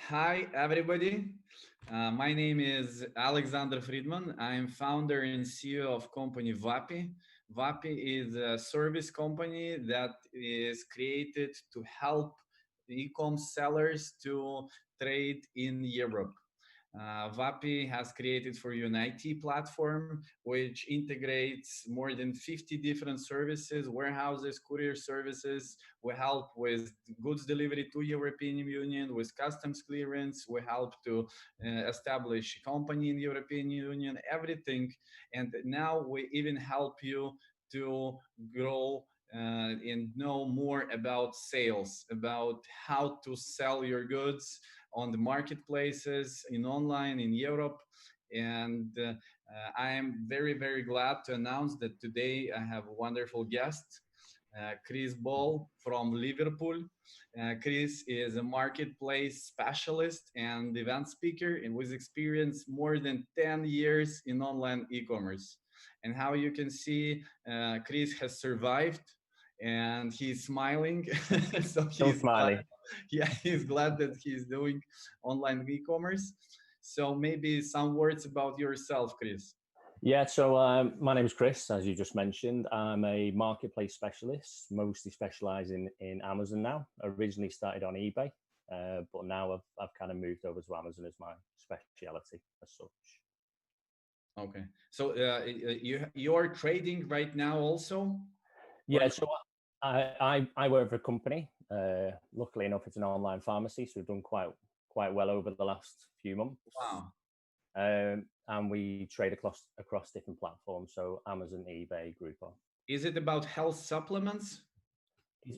Hi, everybody. My name is Alexander Fridman. I'm founder and CEO of company WAPI. WAPI is a service company that is created to help e-com sellers to trade in Europe. WAPI has created for you an IT platform which integrates more than 50 different services, warehouses, courier services. We help with goods delivery to European Union, with customs clearance. We help to establish a company in European Union, everything. And now we even help you to grow and know more about sales, about how to sell your goods on the marketplaces in online in Europe. And I am very, very glad to announce that today I have a wonderful guest, Chris Ball from Liverpool. Chris is a marketplace specialist and event speaker and with experience more than 10 years in online e-commerce. And how you can see, Chris has survived and he's smiling. So Still he's glad, smiling. yeah, he's glad that he's doing online e-commerce. So maybe some words about yourself, Chris. Yeah, so my name is Chris, as you just mentioned. I'm a marketplace specialist, mostly specializing in Amazon now. I originally started on eBay, but now I've kind of moved over to Amazon as my speciality as such. Okay. So you're trading right now also? Yeah, so I work for a company. Luckily enough, it's an online pharmacy, so we've done quite well over the last few months. Wow. And we trade across different platforms, so Amazon, eBay, Groupon. Is it about health supplements?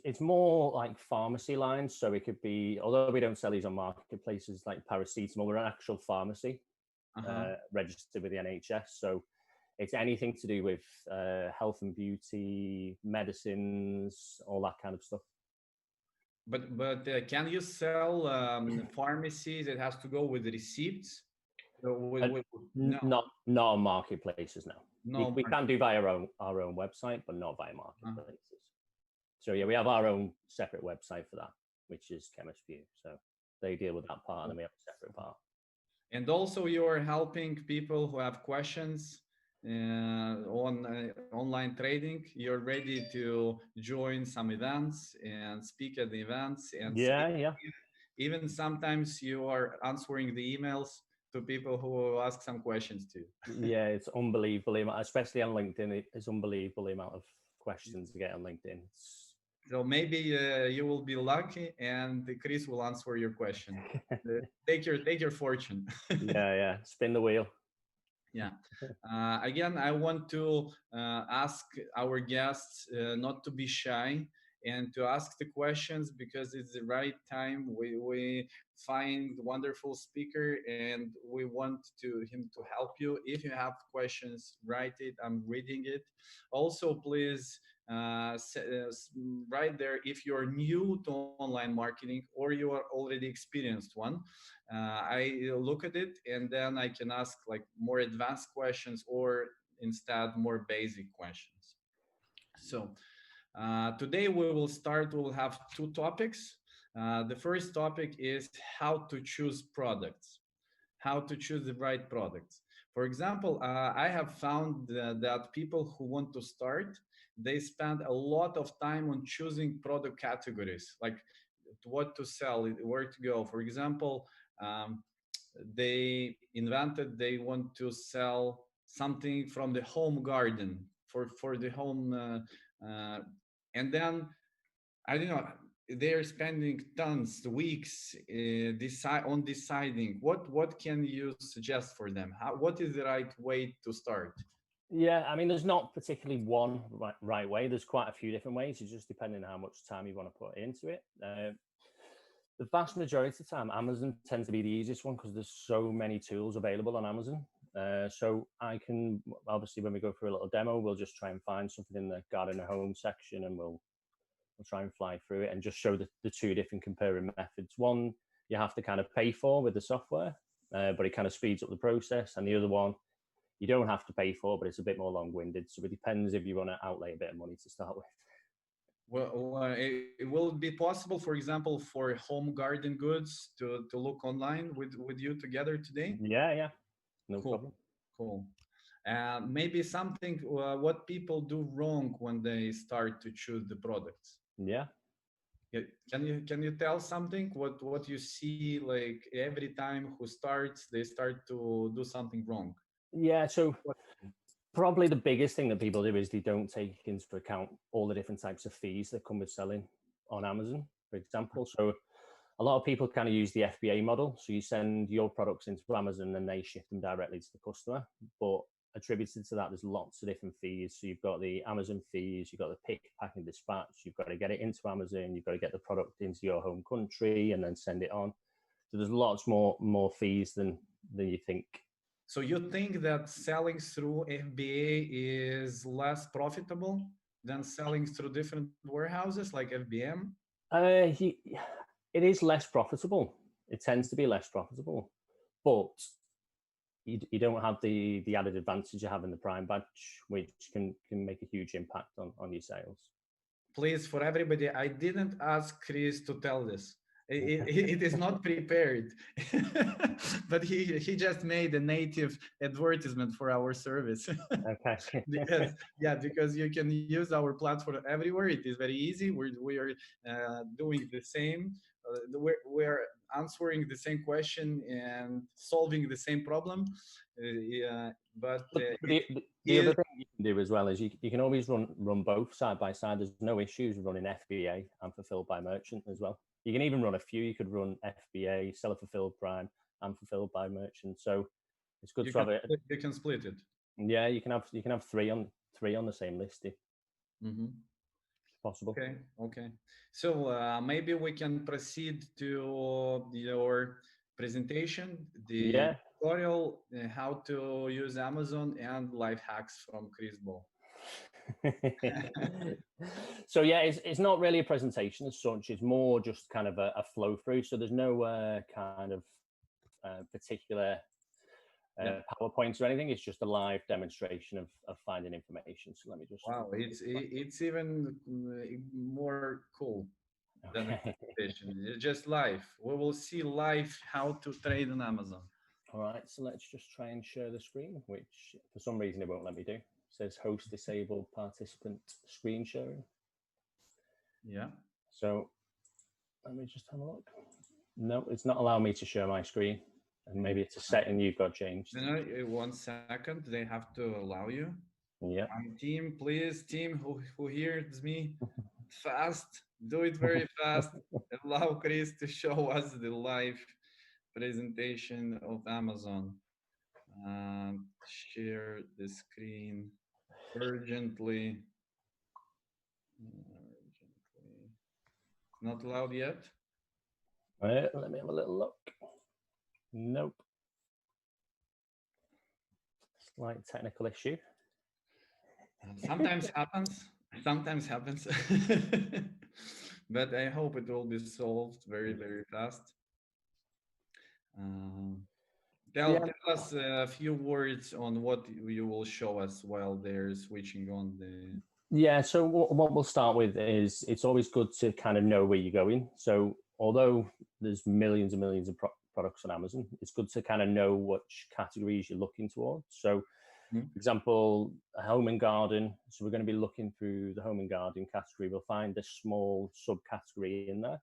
It's more like pharmacy lines, so it could be, although we don't sell these on marketplaces like paracetamol, we're an actual pharmacy registered with the NHS. So it's anything to do with health and beauty, medicines, all that kind of stuff. But can you sell pharmacies? It has to go with receipts. No. Not on marketplaces. No, we can do via our own website, but not via marketplaces. So yeah, we have our own separate website for that, which is Chemist View. So they deal with that part, and then we have a separate part. And also, you're helping people who have questions on online trading. You're ready to join some events and speak at the events. And yeah. Even sometimes you are answering the emails to people who ask some questions to you. Yeah, it's unbelievable, especially on LinkedIn. It's unbelievable the amount of questions to get on LinkedIn. So maybe you will be lucky, and Chris will answer your question. Take your fortune. Yeah. Spin the wheel. Yeah. Again, I want to ask our guests not to be shy and to ask the questions because it's the right time. We find wonderful speaker and we want him to help you. If you have questions, write it. I'm reading it. Also, please right there if you're new to online marketing or you are already experienced one. I look at it and then I can ask like more advanced questions or instead more basic questions. So today we'll have two topics. The first topic is how to choose products, how to choose the right products. For example, I have found that people who want to start, they spend a lot of time on choosing product categories, like what to sell, where to go. For example, they want to sell something from the home garden for the home, and then I don't know. They're spending tons, weeks on deciding what can you suggest for them. What is the right way to start? Yeah, I mean, there's not particularly one right way. There's quite a few different ways. It's just depending on how much time you want to put into it. The vast majority of the time, Amazon tends to be the easiest one because there's so many tools available on Amazon. So I can, obviously, when we go through a little demo, we'll just try and find something in the garden and home section and we'll try and fly through it and just show the two different comparing methods. One, you have to kind of pay for with the software, but it kind of speeds up the process. And the other one, you don't have to pay for, but it's a bit more long-winded. So it depends if you want to outlay a bit of money to start with. Well, it will be possible, for example, for home garden goods to look online with you together today? Yeah, no Cool, problem. cool. Maybe something what people do wrong when they start to choose the products. Yeah. Yeah, can you tell something what you see like every time who starts they start to do something wrong? Yeah, so What? probably the biggest thing that people do is they don't take into account all the different types of fees that come with selling on Amazon, for example. So a lot of people kind of use the FBA model. So you send your products into Amazon and they ship them directly to the customer. But attributed to that, there's lots of different fees. So you've got the Amazon fees, you've got the pick, pack, and dispatch. You've got to get it into Amazon. You've got to get the product into your home country and then send it on. So there's lots more fees than you think. So you think that selling through FBA is less profitable than selling through different warehouses like FBM? It is less profitable. It tends to be less profitable, but you don't have the added advantage you have in the Prime badge, which can make a huge impact on your sales. Please, for everybody, I didn't ask Chris to tell this. It is not prepared, but he just made a native advertisement for our service. Okay. because you can use our platform everywhere. It is very easy. We are doing the same. We're answering the same question and solving the same problem. But the other thing you can do as well is you can always run both side by side. There's no issues running FBA and fulfilled by merchant as well. You can even run a few. You could run FBA, seller fulfilled Prime, and fulfilled by merchant. So it's good to have it. You can split it. Yeah, you can have three on the same list if possible. Okay. So maybe we can proceed to your presentation, the tutorial, how to use Amazon and life hacks from Chris Ball. So yeah, it's not really a presentation as such. It's more just kind of a flow through. So there's no kind of particular PowerPoints or anything. It's just a live demonstration of finding information. So let me just. Wow, it's even more cool than a presentation. It's just live. We will see live how to trade on Amazon. All right, so let's just try and share the screen, which for some reason it won't let me do. It says host disabled participant screen sharing. Yeah. So let me just have a look. No, it's not allowing me to share my screen. And maybe it's a setting you've got changed. No, 1 second. They have to allow you. Yeah. Team, please, team who hears me, fast. Do it very fast. Allow Chris to show us the live presentation of Amazon. Share the screen urgently. Not allowed yet. Let me have a little look. Nope. Slight technical issue. Sometimes happens. But I hope it will be solved very, very fast. Tell us a few words on what you will show us while they're switching on the. Yeah, so what we'll start with is it's always good to kind of know where you're going. So although there's millions and millions of products on Amazon, it's good to kind of know which categories you're looking towards. So for example, a home and garden. So we're going to be looking through the home and garden category. We'll find a small subcategory in there,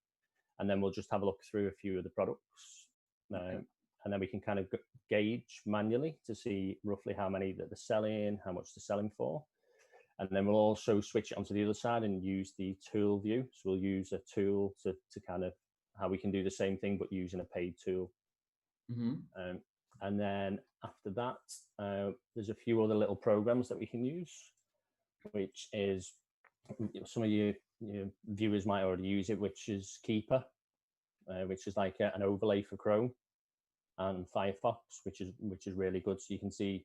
and then we'll just have a look through a few of the products. And then we can kind of gauge manually to see roughly how many that they're selling, how much they're selling for. And then we'll also switch it onto the other side and use the tool view. So we'll use a tool to kind of how we can do the same thing, but using a paid tool. And then after that, there's a few other little programs that we can use, which is some of your viewers might already use it, which is Keeper, which is like an overlay for Chrome, and Firefox, which is really good. So you can see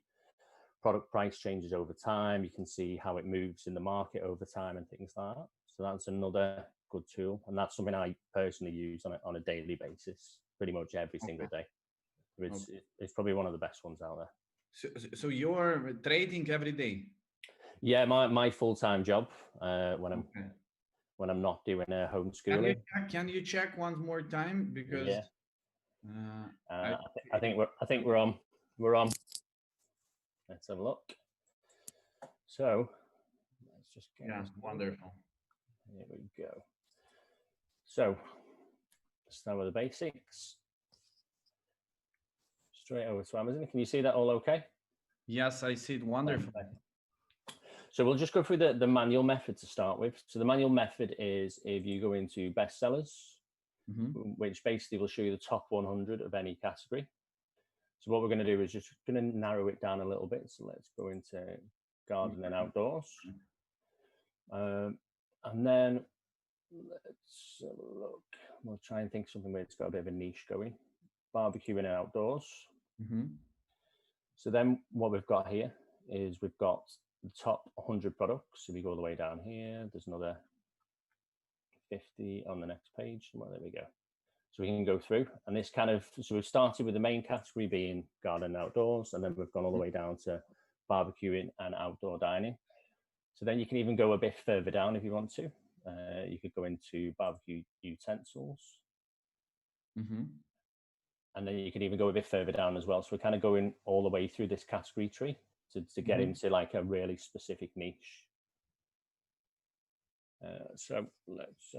product price changes over time. You can see how it moves in the market over time and things like that. So that's another good tool, and that's something I personally use on a daily basis, pretty much every single day. It's probably one of the best ones out there. So you're trading every day? Yeah, my full-time job when when I'm not doing a homeschooling. Can you check one more time, because Yeah. I I think we're on. We're on. Let's have a look. So let's just get this wonderful. Here we go. So let's start with the basics. Straight over to Amazon. Can you see that all okay? Yes, I see it. Wonderful. So we'll just go through the manual method to start with. So the manual method is if you go into bestsellers, which basically will show you the top 100 of any category. So what we're going to do is just going to narrow it down a little bit. So let's go into garden and outdoors. And then let's have a look. We'll try and think something where it's got a bit of a niche going. Barbecue and outdoors. So then what we've got here is we've got the top 100 products. If you go all the way down here, there's another 50 on the next page. Well, there we go. So we can go through, and this kind of, so we've started with the main category being garden and outdoors, and then we've gone all the way down to barbecuing and outdoor dining. So then you can even go a bit further down if you want to. You could go into barbecue utensils. And then you can even go a bit further down as well. So we're kind of going all the way through this category tree to get into like a really specific niche. So let's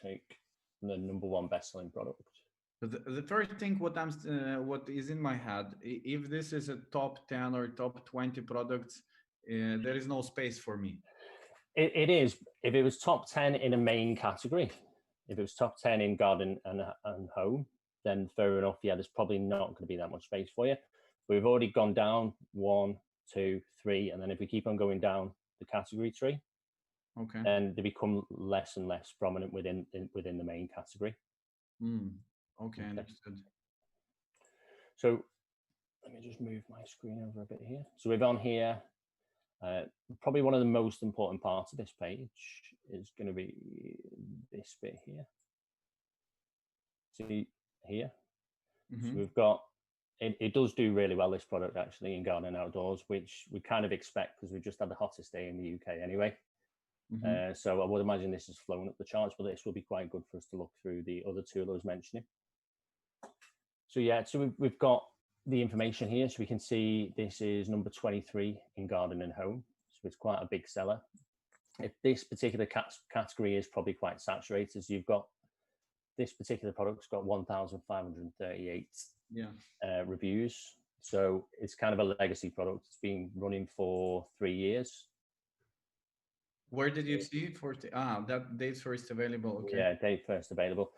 take the #1 best-selling product. The first thing what is in my head, if this is a top 10 or top 20 products, there is no space for me. It is. If it was top 10 in a main category, if it was top 10 in garden and home, then fair enough. Yeah, there's probably not going to be that much space for you. But we've already gone down 1, 2, 3, and then if we keep on going down the category tree, then they become less and less prominent within the main category. Okay, understood. So let me just move my screen over a bit here. So we're on here. Probably one of the most important parts of this page is going to be this bit here. See here. So we've got, it does do really well, this product actually, in garden and outdoors, which we kind of expect because we've just had the hottest day in the UK anyway. So I would imagine this has flown up the charts, but this will be quite good for us to look through the other two I was mentioning. So yeah, so we've got the information here. So we can see this is number 23 in garden and home. So it's quite a big seller. If this particular category is probably quite saturated, so you've got this particular product's got 1,538 reviews. So it's kind of a legacy product. It's been running for 3 years. Where did you see that date first available? Okay. Yeah, date first available.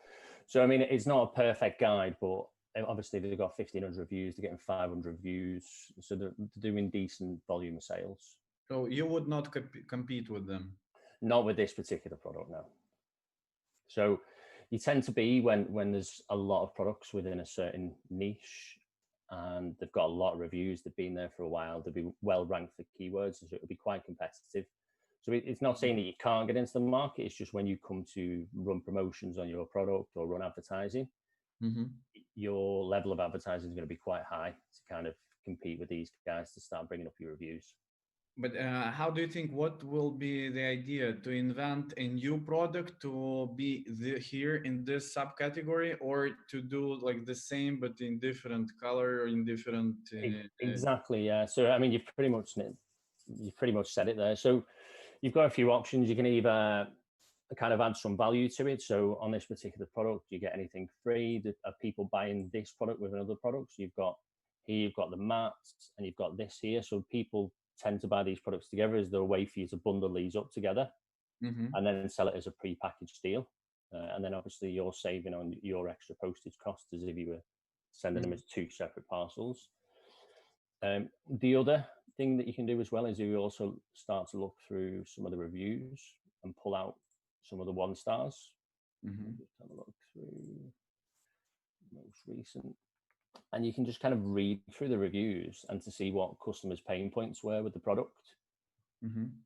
So I mean, it's not a perfect guide, but obviously they've got 1,500 reviews. They're getting 500 views, so they're doing decent volume of sales. So you would not compete with them? Not with this particular product, no. So you tend to be when there's a lot of products within a certain niche and they've got a lot of reviews, they've been there for a while, they'll be well ranked for keywords, so it'll be quite competitive. So it's not saying that you can't get into the market, it's just when you come to run promotions on your product or run advertising, your level of advertising is going to be quite high to kind of compete with these guys to start bringing up your reviews. But how do you think, what will be the idea to invent a new product to be here in this subcategory, or to do like the same but in different color or in different exactly, yeah. So I mean, you've pretty much said it there. So you've got a few options. You can either kind of add some value to it. So on this particular product, do you get anything free? Are people buying this product with another product? So you've got the mats and you've got this here. So people tend to buy these products together as a way for you to bundle these up together and then sell it as a pre-packaged deal. And then obviously you're saving on your extra postage costs as if you were sending them as 2 separate parcels. The other thing that you can do as well is you also start to look through some of the reviews and pull out some of the 1 stars. Just have a look through most recent. And you can just kind of read through the reviews and to see what customers' pain points were with the product.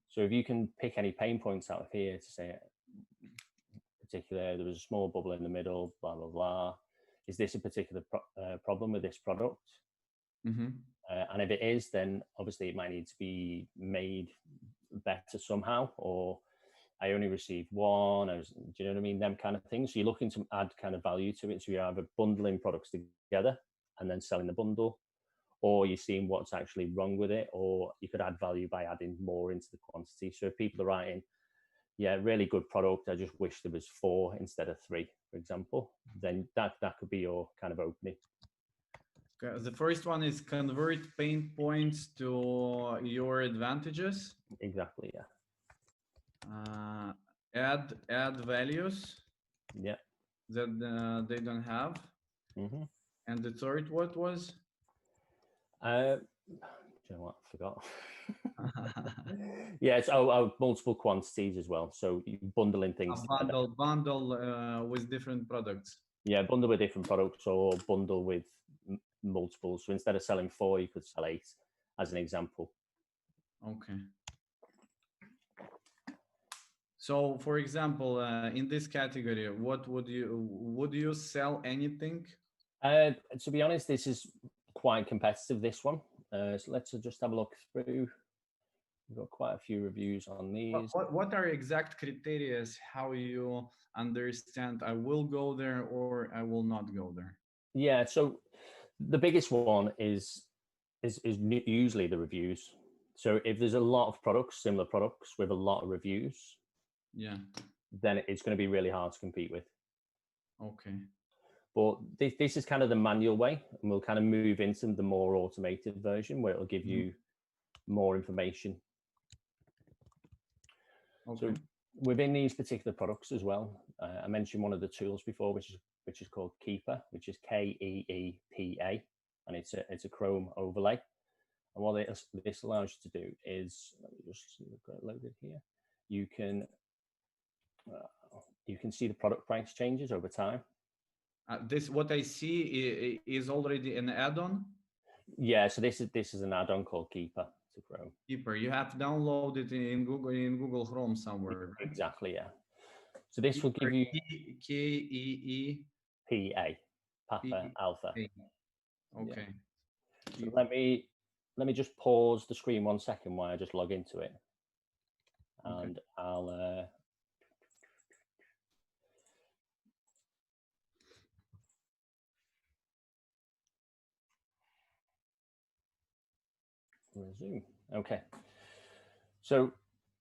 So if you can pick any pain points out of here to say, particular, there was a small bubble in the middle, blah, blah, blah. Is this a particular problem with this product? And if it is, then obviously it might need to be made better somehow, or I only received one. Do you know what I mean? Them kind of things. So you're looking to add kind of value to it. So you're either bundling products together and then selling the bundle, or you're seeing what's actually wrong with it, or you could add value by adding more into the quantity. So if people are writing, yeah, really good product, I just wish there was 4 instead of 3, for example, then that could be your kind of opening. Okay. The first one is convert pain points to your advantages. Exactly, yeah. Add values. Yeah. That they don't have. Mm-hmm. And the third, what was? Do you know what? I forgot. Yeah, it's multiple quantities as well. So you bundling things together. Bundle with different products. Yeah, bundle with different products or bundle with multiple. So instead of selling 4, you could sell 8, as an example. Okay. So, for example, in this category, what would you sell anything? To be honest, this is quite competitive, this one. So let's just have a look through. We've got quite a few reviews on these. What are exact criteria how you understand I will go there or I will not go there? Yeah, so the biggest one is usually the reviews. So if there's a lot of products, similar products with a lot of reviews, yeah, then it's going to be really hard to compete with. Okay. But this is kind of the manual way, and we'll kind of move into the more automated version where it'll give you more information. Okay. So within these particular products as well, I mentioned one of the tools before, which is called Keepa, which is KEEPA, and it's a Chrome overlay. And what this allows you to do is, let me just see if I've got it loaded here. You can see the product price changes over time. This what I see is already an add-on. Yeah, so this is an add-on called Keepa to Chrome. Keeper, you have downloaded in Google Chrome somewhere, right? Exactly, yeah. So this will give you KEEPA, Papa Alpha. Okay. Yeah. So let me just pause the screen 1 second while I just log into it, and okay. I'll resume. Okay. So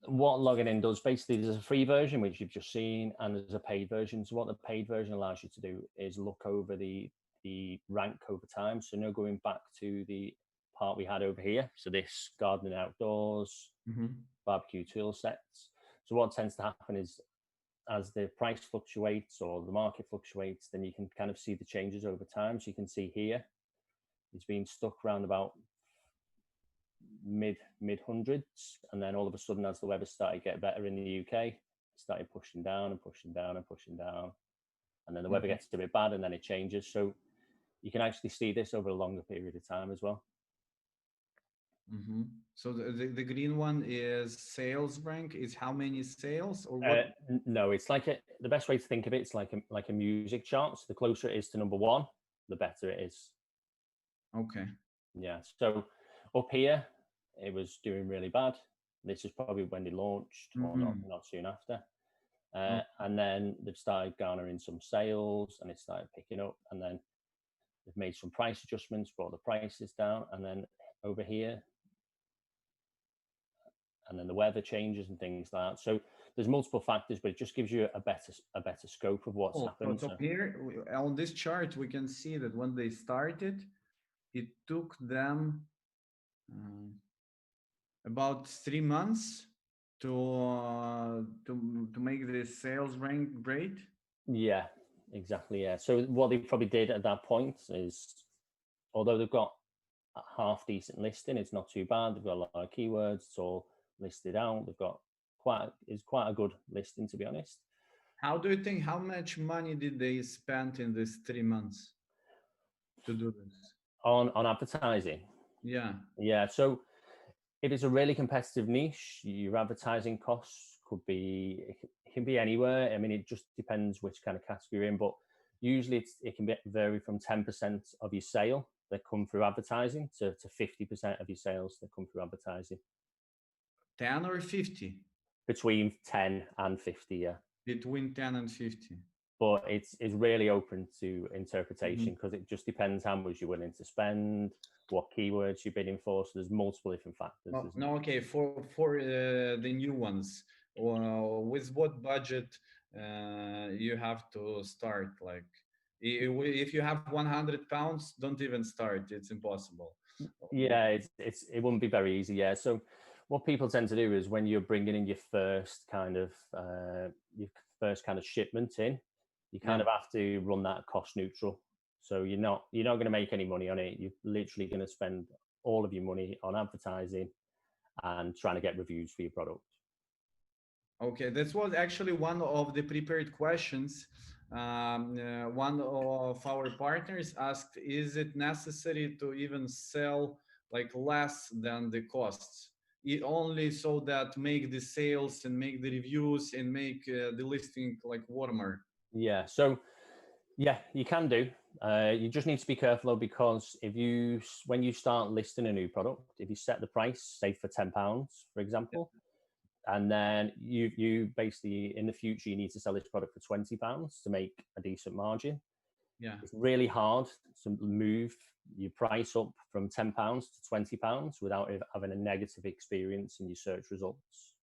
what logging in does, basically there's a free version, which you've just seen, and there's a paid version. So what the paid version allows you to do is look over the rank over time. So now going back to the part we had over here. So this gardening outdoors, barbecue tool sets. So what tends to happen is as the price fluctuates or the market fluctuates, then you can kind of see the changes over time. So you can see here, it's been stuck around about mid hundreds, and then all of a sudden, as the weather started to get better in the UK, it started pushing down and pushing down and pushing down, and then the weather gets a bit bad, and then it changes. So you can actually see this over a longer period of time as well. So the green one is sales rank. Is how many sales or what? No, it's like the best way to think of it, it's like a music chart. So the closer it is to number 1, the better it is. Okay. Yeah. So up here, it was doing really bad. This is probably when they launched, or not soon after. And then they've started garnering some sales, and it started picking up. And then they've made some price adjustments, brought the prices down, and then over here, and then the weather changes and things like that. So there's multiple factors, but it just gives you a better scope of what's happened. So here on this chart, we can see that when they started, it took them about 3 months to make this sales rank great. Yeah, exactly. Yeah. So what they probably did at that point is, although they've got a half decent listing, it's not too bad. They've got a lot of keywords. It's all listed out. They've got quite a good listing, to be honest. How do you think, how much money did they spend in this 3 months to do this? On advertising? Yeah. So if it's a really competitive niche, your advertising costs it can be anywhere. I mean, it just depends which kind of category you're in, but usually it can vary from 10% of your sale that come through advertising to 50% of your sales that come through advertising. 10 or 50? Between 10 and 50, yeah. Between 10 and 50. But it's really open to interpretation because it just depends how much you're willing to spend, what keywords you're bidding for. So there's multiple different factors. No, okay. For the new ones, with what budget you have to start? Like, if you have 100 pounds, don't even start. It's impossible. Yeah, it wouldn't be very easy. Yeah. So what people tend to do is when you're bringing in your first kind of shipment in, you kind of have to run that cost neutral. So you're not going to make any money on it. You're literally going to spend all of your money on advertising and trying to get reviews for your product. Okay, this was actually one of the prepared questions. One of our partners asked, is it necessary to even sell like less than the costs? It only so that make the sales and make the reviews and make the listing like warmer. Yeah, so yeah, you can do. You just need to be careful though, because when you start listing a new product, if you set the price, say for £10, for example, and then you basically in the future you need to sell this product for £20 to make a decent margin. Yeah, it's really hard to move your price up from £10 to £20 without having a negative experience in your search results.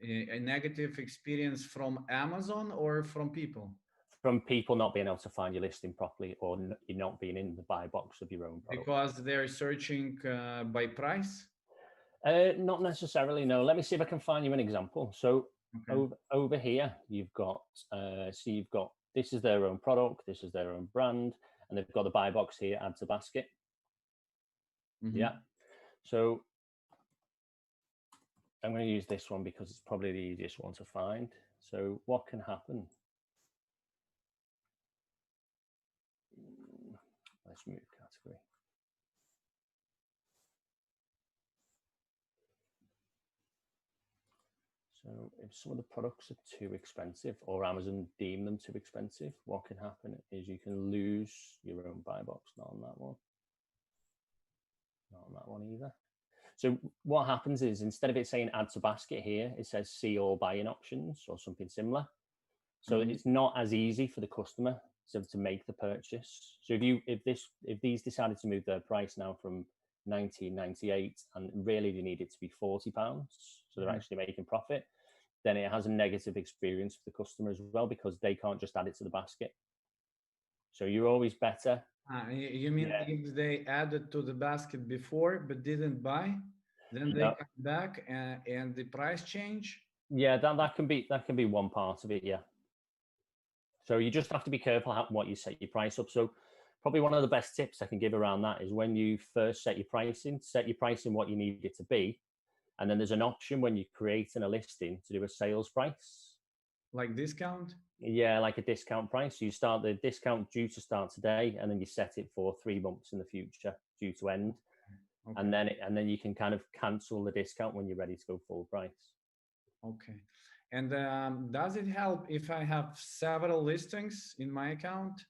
A negative experience from Amazon or from people? From people not being able to find your listing properly, or you're not being in the buy box of your own product. Because they're searching by price? Not necessarily, no. Let me see if I can find you an example. So over here, you've got, this is their own product, this is their own brand, and they've got the buy box here, add to basket. Yeah. So I'm going to use this one because it's probably the easiest one to find. So what can happen? Let's move category. So if some of the products are too expensive or Amazon deem them too expensive, what can happen is you can lose your own buy box. Not on that one. Not on that one either. So what happens is instead of it saying add to basket here, it says see all buying options or something similar. So it's not as easy for the customer to make the purchase. So if these decided to move their price now from $19.98 and really they need it to be £40, so they're actually making profit, then it has a negative experience for the customer as well because they can't just add it to the basket. So you're always better. You mean if they added to the basket before but didn't buy, then they come back and the price change? Yeah, that can be one part of it. Yeah. So you just have to be careful what you set your price up. So probably one of the best tips I can give around that is when you first set your pricing what you need it to be. And then there's an option when you're creating a listing to do a sales price. Like discount? Yeah, like a discount price. So you start the discount due to start today, and then you set it for 3 months in the future due to end. Okay. And then you can kind of cancel the discount when you're ready to go full price. Okay. And does it help if I have several listings in my account?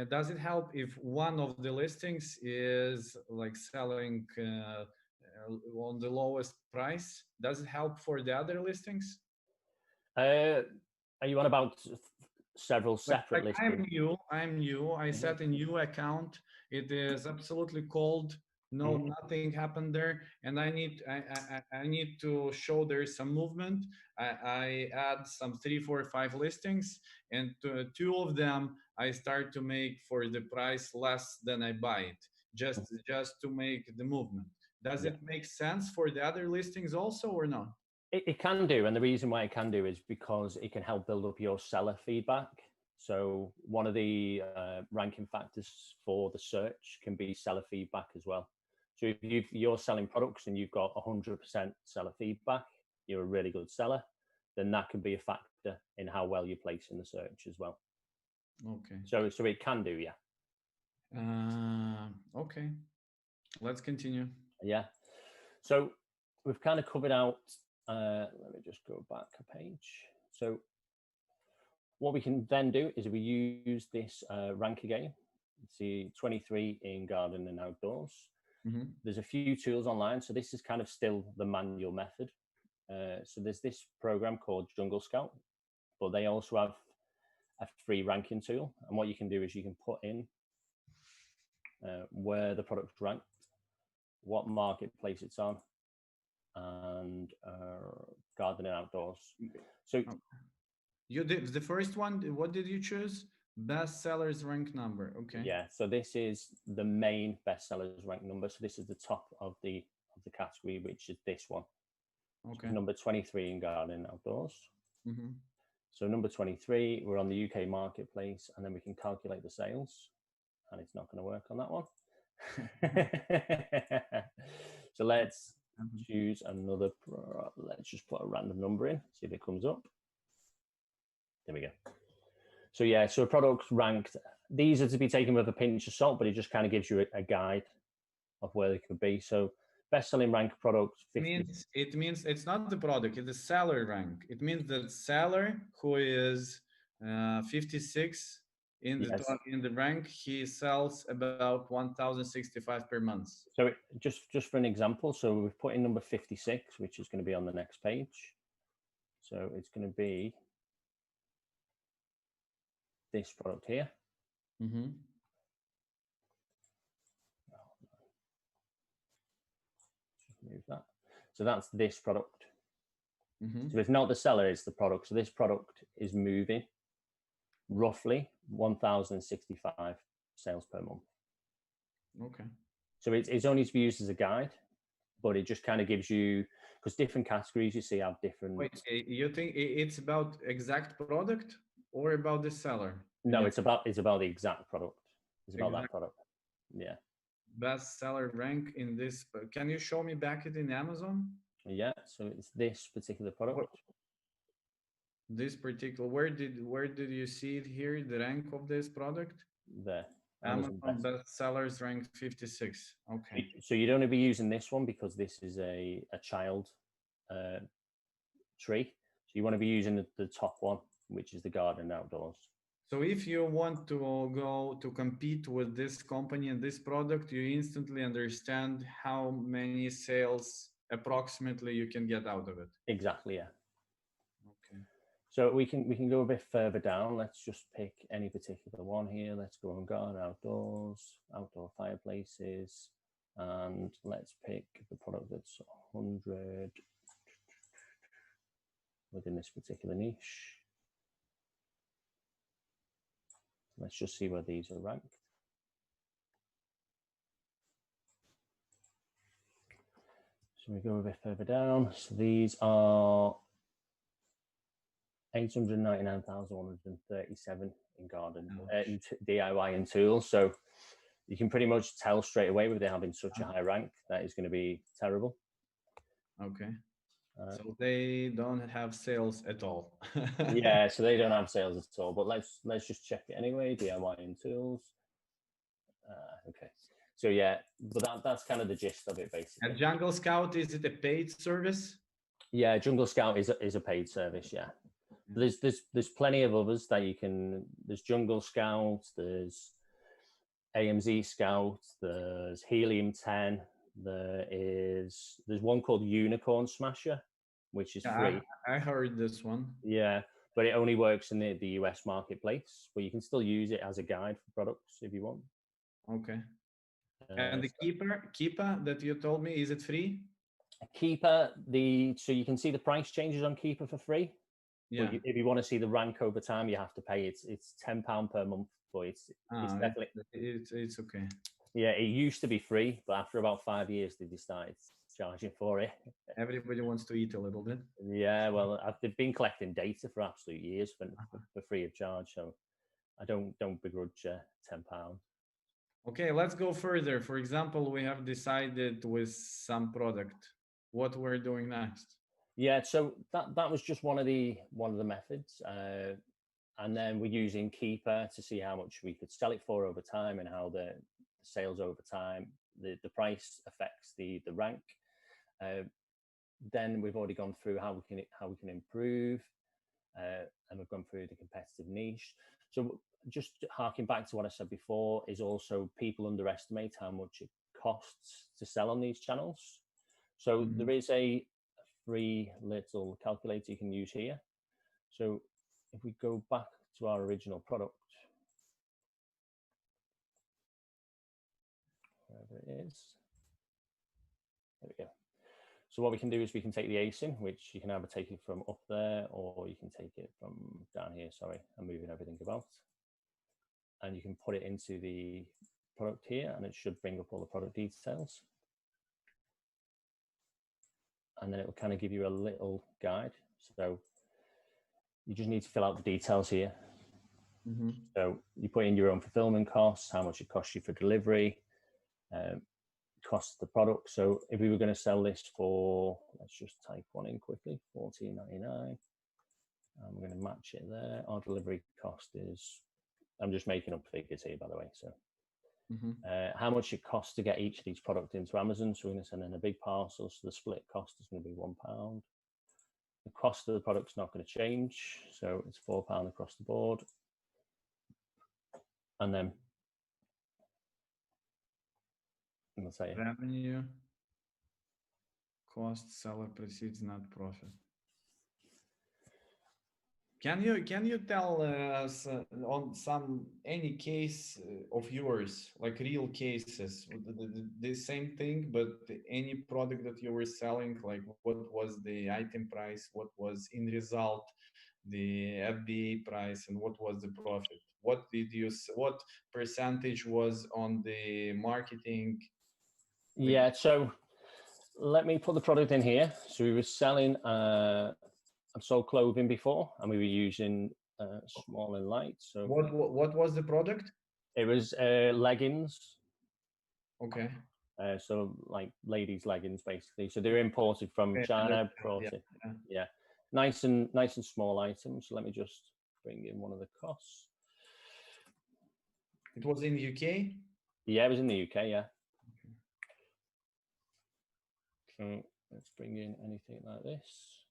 Does it help if one of the listings is like selling on the lowest price? Does it help for the other listings? Are you on about several separate listings? I'm new. I set a new account. It is absolutely cold. No, nothing happened there, and I need to show there's some movement. I add some 3, 4, 5 listings, and 2 of them I start to make for the price less than I buy it, just to make the movement. Does it make sense for the other listings also or not? It can do, and the reason why it can do is because it can help build up your seller feedback. So one of the ranking factors for the search can be seller feedback as well. So if you're selling products and you've got 100% seller feedback, you're a really good seller, then that can be a factor in how well you place in the search as well. Okay. So it can do, yeah. Okay. Let's continue. Yeah. So we've kind of covered out. Let me just go back a page. So what we can then do is we use this rank again. See 23 in garden and outdoors. There's a few tools online. So this is kind of still the manual method. So there's this program called Jungle Scout, but they also have a free ranking tool. And what you can do is you can put in where the product's ranked, what marketplace it's on, and gardening outdoors. So you did the first one. What did you choose? Best sellers rank number. Okay. Yeah. So this is the main bestsellers rank number. So this is the top of the category, which is this one. Okay. So number 23 in gardening outdoors. Mm-hmm. So number 23, we're on the UK marketplace, and then we can calculate the sales, and it's not going to work on that one. So let's choose another. Let's just put a random number in, see if it comes up. There we go. So yeah, so a product ranked. These are to be taken with a pinch of salt, but it just kind of gives you a guide of where they could be. So best-selling rank product. 50. It means it's not the product; it's the seller rank. It means the seller who is 56 in the in the rank, he sells about 1,065 per month. So just for an example, so we've put in number 56, which is going to be on the next page. So it's going to be this product here. Mm-hmm. Move that. So that's this product. Mm-hmm. So it's not the seller, it's the product. So this product is moving roughly 1,065 sales per month. Okay. So it's only to be used as a guide, but it just kind of gives you, because different categories you see have different. Wait, you think it's about exact product or about the seller? No, it's about the exact product. It's about that product. Yeah. Best seller rank in this. Can you show me back it in Amazon? Yeah. So it's this particular product. This particular. Where did you see it here? The rank of this product? There. Amazon best sellers ranked 56. Okay. So you'd only be using this one because this is a child tree. So you want to be using the top one, which is the garden outdoors. So if you want to go to compete with this company and this product, you instantly understand how many sales approximately you can get out of it. Exactly, yeah. Okay. So we can go a bit further down. Let's just pick any particular one here. Let's go on garden outdoors, outdoor fireplaces, and let's pick the product that's 100 within this particular niche. Let's just see where these are ranked. So we go a bit further down. So these are 899,137 in garden, in DIY and tools. So you can pretty much tell straight away with it having such a high rank that is going to be terrible. Okay. So they don't have sales at all. Yeah, so they don't have sales at all. But let's just check it anyway. DIY and tools. Okay. So yeah, but that's kind of the gist of it, basically. And Jungle Scout, is it a paid service? Yeah, Jungle Scout is a paid service. Yeah. There's plenty of others that you can. There's Jungle Scout. There's AM Scout. There's Helium 10. There's one called Unicorn Smasher, which is free. I heard this one. Yeah, but it only works in the US marketplace, but you can still use it as a guide for products if you want. Okay. And the Keeper that you told me, is it free? Keeper, so you can see the price changes on Keeper for free. Yeah. But if you want to see the rank over time, you have to pay. It's £10 per month, but it's definitely it's okay. Yeah, it used to be free, but after about 5 years, they started charging for it. Everybody wants to eat a little bit. Yeah, well, they've been collecting data for absolute years for free of charge, so I don't begrudge £10. Okay, let's go further. For example, we have decided with some product. What we're doing next? Yeah, so that was just one of the methods, and then we're using Keeper to see how much we could sell it for over time and how the sales over time, the price affects the rank. Then we've already gone through how we can improve, and we've gone through the competitive niche. So just harking back to what I said before, is also people underestimate how much it costs to sell on these channels. So there is a free little calculator you can use here. So if we go back to our original product, wherever it is, there we go. So what we can do is we can take the ASIN, which you can either take it from up there or you can take it from down here, sorry, I'm moving everything about. And you can put it into the product here and it should bring up all the product details. And then it will kind of give you a little guide. So you just need to fill out the details here. So you put in your own fulfillment costs, how much it costs you for delivery, cost of the product. So if we were going to sell this for, let's just type one in quickly, $14.99. I'm going to match it there. Our delivery cost is, I'm just making up figures here, by the way. So how much it costs to get each of these products into Amazon. So we're going to send in a big parcel. So the split cost is going to be £1. The cost of the product's not going to change. So it's £4 across the board. And then let's say revenue, cost, seller proceeds, net profit. Can you tell us on any case of yours, like real cases, the same thing, but any product that you were selling, like what was the item price, what was in result the FBA price, and what was the profit? What percentage was on the marketing? Yeah, so let me put the product in here. So we were selling, I've sold clothing before, and we were using small and light. So what was the product? It was leggings. Okay. So like ladies' leggings, basically. So they're imported from China. Yeah. Nice and small items. So let me just bring in one of the costs. It was in the UK? Yeah, it was in the UK, yeah. So let's bring in anything like this.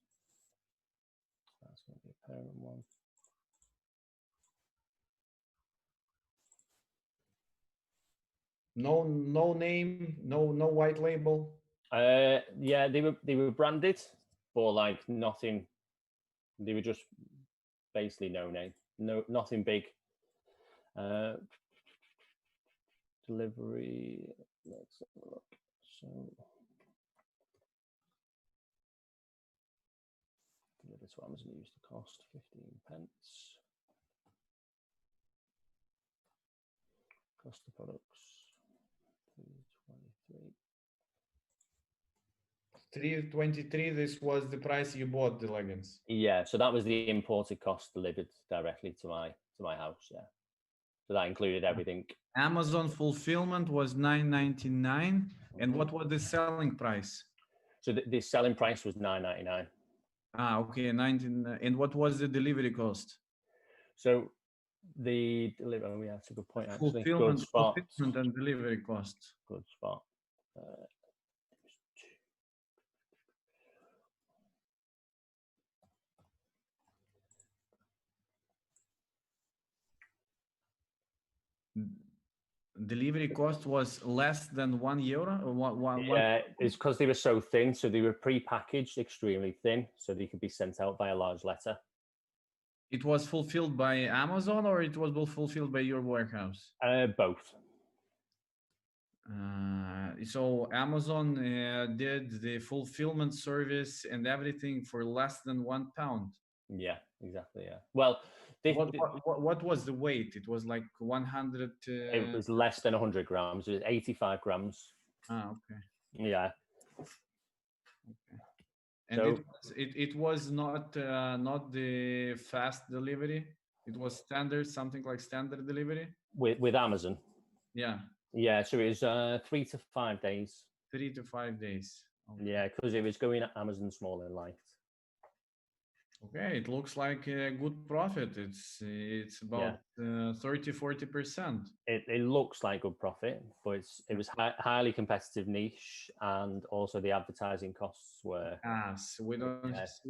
That's going to be a parent one. No name, no white label. Yeah, they were branded, but like nothing. They were just basically no name, nothing big. Delivery. Let's have a look. So deliver to Amazon used to cost 15p. Cost of products 323. This was the price you bought the leggings. Yeah, so that was the imported cost delivered directly to my house. Yeah, so that included everything. Amazon fulfillment was $9.99, and what was the selling price? So the selling price was $9.99. Ah, okay, 19. And what was the delivery cost? So the delivery, yeah, that's a good point actually. Fulfillment and delivery cost. Good spot. Delivery cost was less than €1 or Yeah, it's because they were so thin. So they were pre-packaged extremely thin, so they could be sent out by a large letter. It was fulfilled by Amazon, or it was fulfilled by your warehouse? Both. So Amazon did the fulfillment service and everything for less than £1. Yeah, exactly. Yeah. Well, what was the weight? It was like 100. It was less than 100 grams. It was 85 grams. Ah, okay. Yeah. Okay. And so, it was not the fast delivery. It was standard, something like standard delivery. With Amazon. Yeah. Yeah. So it was 3 to 5 days. 3 to 5 days. Okay. Yeah, because it was going at Amazon small and light. Okay, it looks like a good profit. It's about 30-40%. It looks like good profit, but it was highly competitive niche, and also the advertising costs were. So we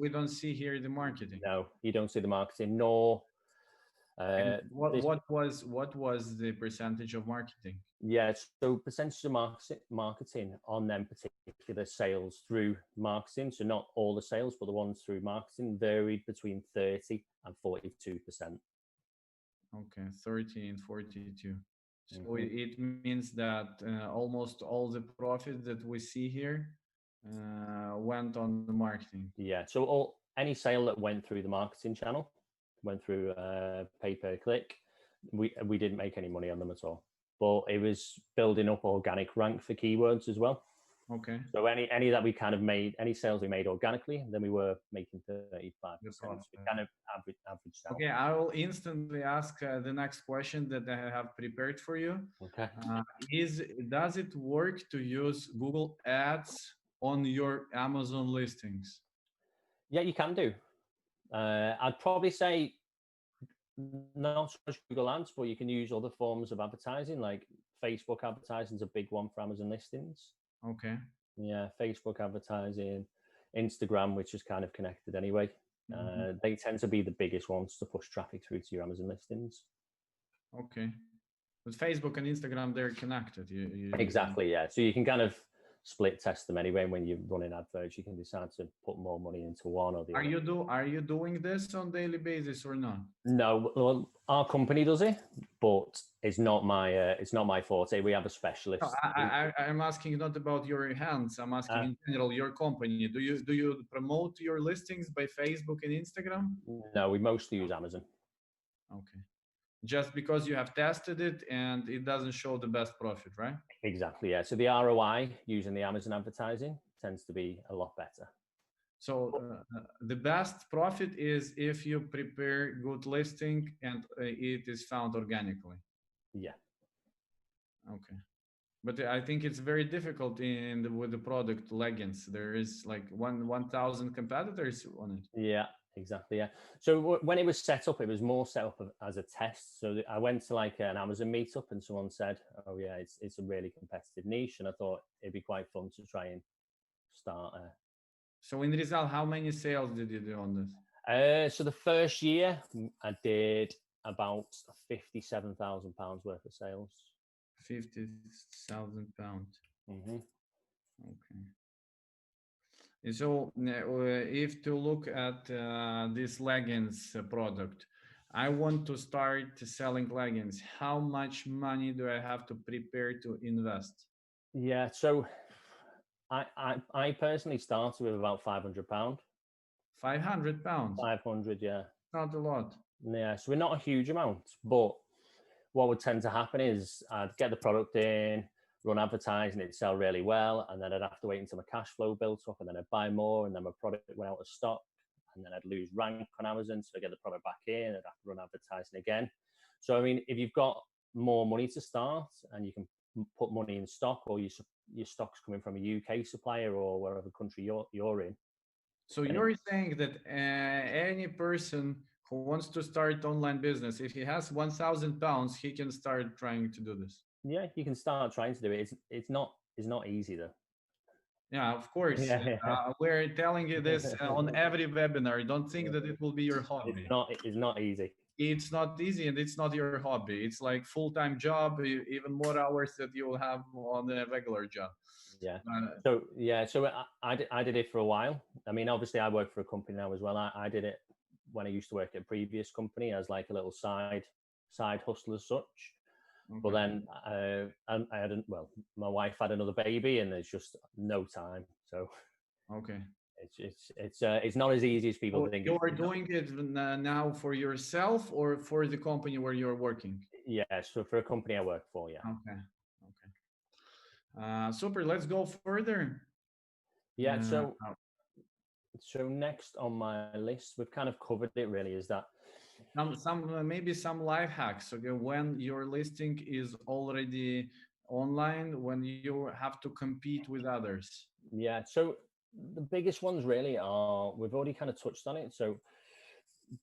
don't see here the marketing. No, you don't see the marketing, nor And This, what was the percentage of marketing? yeah, so percentage of marketing on them particular sales through marketing, so not all the sales, but the ones through marketing varied between 30 and 42%. Okay, 30 and 42. So Mm-hmm. it means that almost all the profit that we see here went on the marketing. Yeah, so any sale that went through the marketing channel, went through pay-per-click, we didn't make any money on them at all. But it was building up organic rank for keywords as well. Okay. So any that we kind of made, any sales we made organically, then we were making 35%. So we kind of averaged out. Okay, I will instantly ask the next question that I have prepared for you. Okay. Does it work to use Google Ads on your Amazon listings? Yeah, you can do. I'd probably say not so much Google Ads, but you can use other forms of advertising, like Facebook advertising is a big one for Amazon listings. Okay. Yeah, Facebook advertising, Instagram, which is kind of connected anyway. They tend to be the biggest ones to push traffic through to your Amazon listings. Okay. But Facebook and Instagram, they're connected. Exactly, yeah. So you can kind of split test them anyway. When you're running adverts, you can decide to put more money into one or the other. Are you doing this on daily basis or not? No, well, our company does it, but it's not my forte. We have a specialist. No, I'm asking not about your hands. I'm asking in general your company. Do you promote your listings by Facebook and Instagram? No, we mostly use Amazon. Okay. Just because you have tested it and it doesn't show the best profit, right? Exactly, yeah. So the ROI using the Amazon advertising tends to be a lot better. So the best profit is if you prepare good listing and it is found organically. Yeah. Okay. But I think it's very difficult with the product leggings. There is like 1,000 competitors on it. Yeah, exactly. Yeah. So when it was set up, it was more set up as a test. So I went to like an Amazon meetup and someone said, "Oh yeah, it's a really competitive niche," and I thought it'd be quite fun to try and start. So in result, how many sales did you do on this? So the first year I did about £57,000 worth of sales. £50,000. Mm-hmm. Okay. So if to look at this leggings product, I want to start selling leggings. How much money do I have to prepare to invest? Yeah, so I personally started with about £500. £500. 500, yeah. Not a lot. Yeah, so we're not a huge amount, but what would tend to happen is I'd get the product in, run advertising, it'd sell really well, and then I'd have to wait until my cash flow built up, and then I'd buy more, and then my product went out of stock, and then I'd lose rank on Amazon, so I get the product back in, I'd have to run advertising again. So I mean, if you've got more money to start and you can put money in stock, or your stock's coming from a UK supplier or wherever country you're in. So you're saying that any person who wants to start online business, if he has £1,000, he can start trying to do this. Yeah, you can start trying to do it. It's not easy though. Yeah, of course. Yeah. We're telling you this on every webinar. Don't think that it will be your hobby. It's not easy. It's not easy, and it's not your hobby. It's like full-time job, even more hours that you will have on a regular job. Yeah. So I did it for a while. I mean, obviously I work for a company now as well. I did it when I used to work at a previous company as like a little side hustle as such. Okay. But then I had my wife had another baby, and there's just no time. So okay, it's not as easy as people think. You are doing it now for yourself or for the company where you're working? Yes, so for a company I work for. Yeah. Okay. Super. Let's go further. Yeah. So next on my list, we've kind of covered it. Really, is that maybe some life hacks. Okay, when your listing is already online, when you have to compete with others. Yeah. So the biggest ones really are, we've already kind of touched on it. So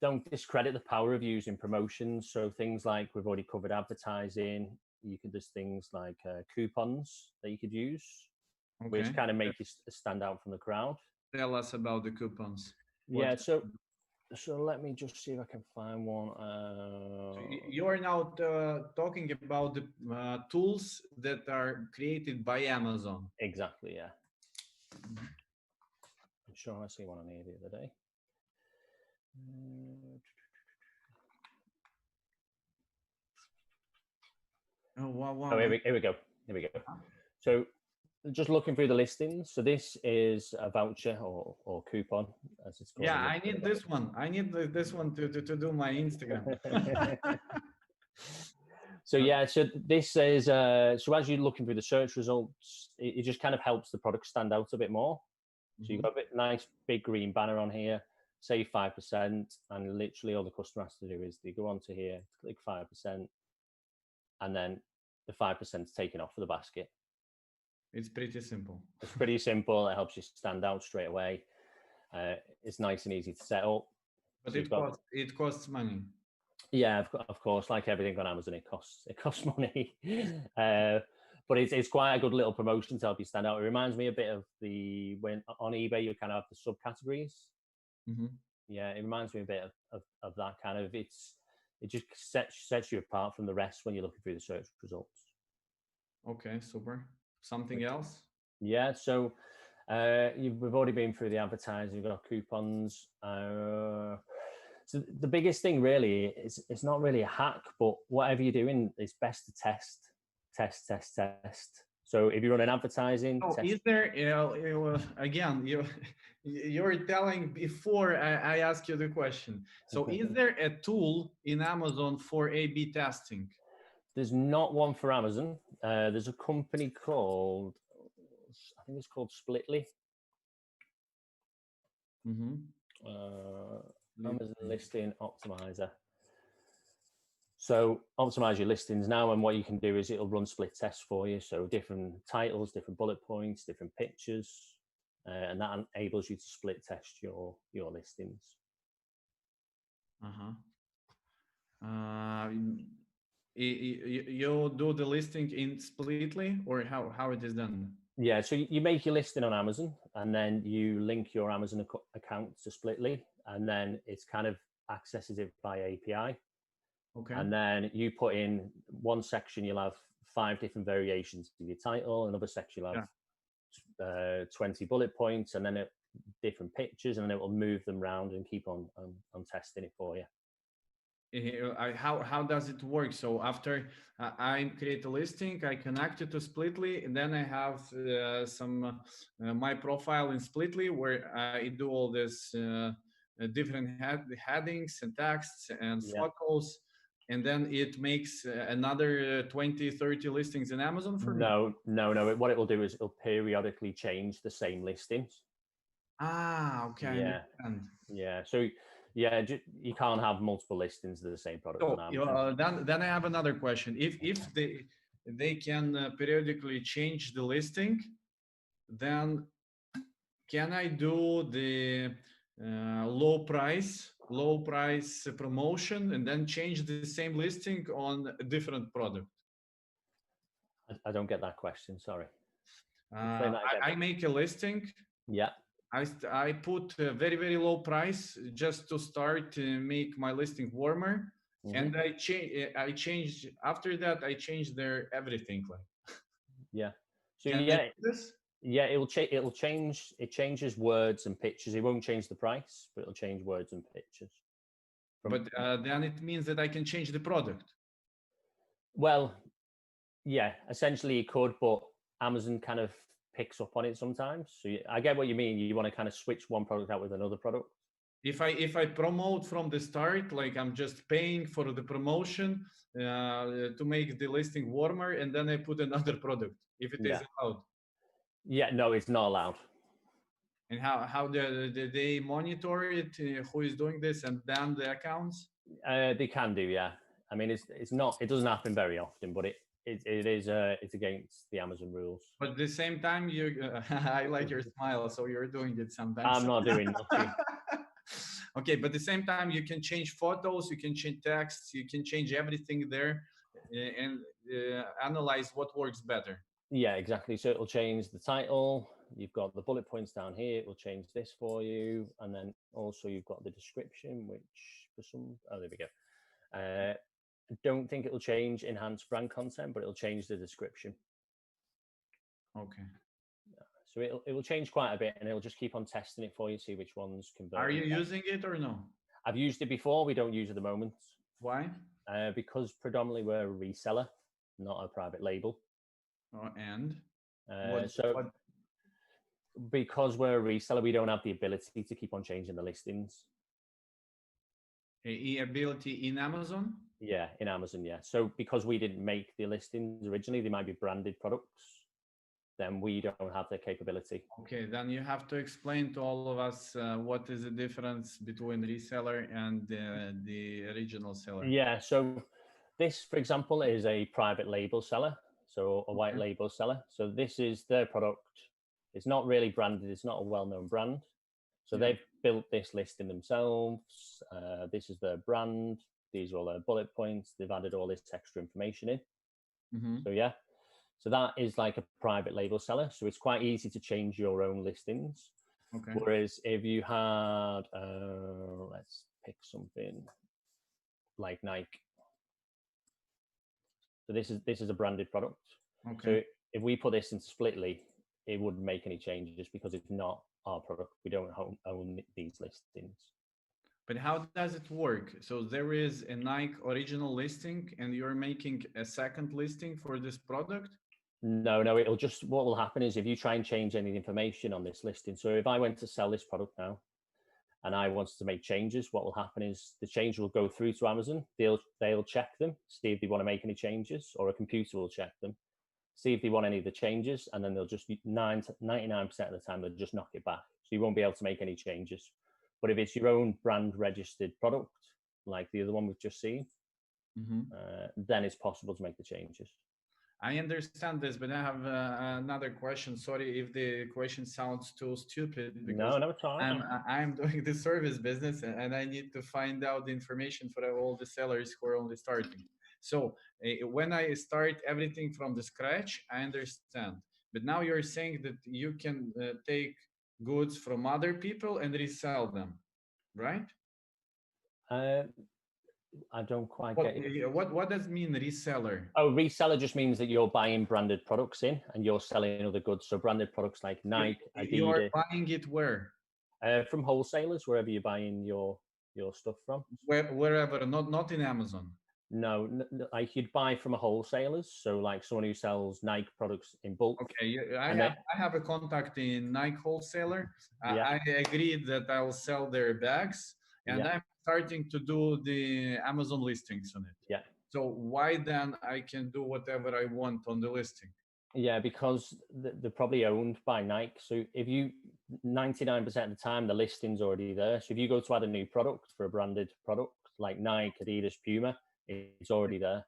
don't discredit the power of using promotions. So things like we've already covered advertising. There's things like coupons that you could use, which kind of make you stand out from the crowd. Tell us about the coupons. Yeah. So So let me just see if I can find one. So you are now talking about the tools that are created by Amazon. Exactly, yeah. I'm sure I see one on here the other day. Oh, wow. Oh, here we go. Here we go. So just looking through the listings. So this is a voucher or coupon, as it's called. Yeah, I need this one. I need this one to do my Instagram. So yeah, so this is so as you're looking through the search results, it just kind of helps the product stand out a bit more. So you've got a bit nice big green banner on here, say 5%, and literally all the customer has to do is they go onto here, click 5%, and then the 5% is taken off of the basket. It's pretty simple. It's pretty simple. It helps you stand out straight away. It's nice and easy to set up. But it costs money. Yeah, of course. Like everything on Amazon, it costs money. But it's quite a good little promotion to help you stand out. It reminds me a bit of when on eBay you kind of have the subcategories. Yeah, it reminds me a bit of that kind of. It just sets you apart from the rest when you're looking through the search results. Okay, super. Something else? Yeah, so we've already been through the advertising. We've got coupons. So the biggest thing really is it's not really a hack, but whatever you're doing, it's best to test. So if you run an advertising, is there again you're telling before I ask you the question. So is there a tool in Amazon for A/B testing? There's not one for Amazon. There's a company called, I think it's called Splitly. Amazon Listing Optimizer. So optimize your listings now, and what you can do is it'll run split tests for you. So different titles, different bullet points, different pictures, and that enables you to split test your listings. You do the listing in Splitly, or how it is done? Yeah, so you make your listing on Amazon, and then you link your Amazon account to Splitly, and then it's kind of accesses it by API. Okay. And then you put in one section, you'll have 5 different variations of your title. Another section, you'll have 20 bullet points, and then different pictures, and then it will move them around and keep on testing it for you. How does it work? So after I create a listing, I connect it to Splitly, and then I have some my profile in Splitly where I do all this different headings and texts and photos, and then it makes another 20-30 listings in Amazon for me? No. What it will do is it'll periodically change the same listings. Okay. Yeah. Yeah. So yeah, you can't have multiple listings of the same product on Amazon. Then I have another question. If they can periodically change the listing, then can I do the low price promotion and then change the same listing on a different product? I don't get that question. Sorry. I make a listing. Yeah. I put a very, very low price just to start to make my listing warmer. And I changed after that. I changed their everything. Yeah. So it'll change. It changes words and pictures. It won't change the price, but it'll change words and pictures. But then it means that I can change the product. Well, yeah, essentially it could, but Amazon kind of picks up on it sometimes. So I get what you mean. You want to kind of switch one product out with another product. If I promote from the start, like I'm just paying for the promotion to make the listing warmer, and then I put another product, if it is allowed. Yeah, no, it's not allowed. And how do they monitor it? Who is doing this and ban the accounts? They can do, yeah. I mean, it doesn't happen very often, but it's against the Amazon rules. But at the same time, I like your smile, so you're doing it sometimes. I'm not doing nothing. Okay, but at the same time, you can change photos, you can change texts, you can change everything there and analyze what works better. Yeah, exactly. So it'll change the title. You've got the bullet points down here. It will change this for you. And then also you've got the description, which for some, oh, there we go. I don't think it'll change enhanced brand content, but it'll change the description. Okay. So it will change quite a bit, and it'll just keep on testing it for you, see which ones convert. Are you using it or no? I've used it before. We don't use it at the moment. Why? Because predominantly we're a reseller, not a private label. Because we're a reseller, we don't have the ability to keep on changing the listings. Ability in Amazon? Yeah, in Amazon, yeah. So because we didn't make the listings originally, they might be branded products, then we don't have the capability. Okay, then you have to explain to all of us what is the difference between reseller and the original seller. Yeah, so this, for example, is a private label seller, so a white label seller. So this is their product. It's not really branded. It's not a well-known brand. So they've built this listing themselves. This is their brand. These are all their bullet points. They've added all this extra information in. So yeah, so that is like a private label seller. So it's quite easy to change your own listings. Okay. Whereas if you had, let's pick something like Nike. So this is a branded product. Okay. So if we put this into Splitly, it wouldn't make any changes because it's not our product. We don't own these listings. But how does it work? So there is a Nike original listing and you're making a second listing for this product? No, it'll just, what will happen is if you try and change any information on this listing. So if I went to sell this product now and I wanted to make changes, what will happen is the change will go through to Amazon. They'll check them, see if they want to make any changes, or a computer will check them, see if they want any of the changes, and then they'll just 99% of the time they'll just knock it back. So you won't be able to make any changes. But if it's your own brand registered product, like the other one we've just seen, then it's possible to make the changes. I understand this, but I have another question. Sorry if the question sounds too stupid. No, it's all right. I'm doing the service business and I need to find out the information for all the sellers who are only starting. So when I start everything from the scratch, I understand. But now you're saying that you can take goods from other people and resell them, right? I don't quite get it. What does mean reseller? Oh, reseller just means that you're buying branded products in and you're selling other goods. So branded products like Nike, Adidas. You're buying it where? From wholesalers, wherever you're buying your stuff from. Wherever, not in Amazon. No, like you'd buy from a wholesalers. So like someone who sells Nike products in bulk. Okay, I have a contact in Nike wholesaler. I agreed that I'll sell their bags, and I'm starting to do the Amazon listings on it. Yeah. So why then I can do whatever I want on the listing? Yeah, because they're probably owned by Nike. So if you 99% of the time the listing's already there. So if you go to add a new product for a branded product like Nike, Adidas, Puma, it's already there.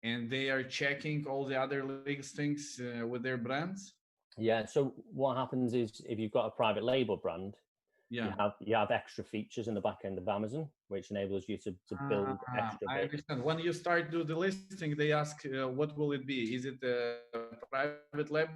And they are checking all the other listings with their brands? Yeah, so what happens is if you've got a private label brand, you have extra features in the back end of Amazon, which enables you to build extra bits. I understand. When you start do the listing, they ask, what will it be? Is it a private label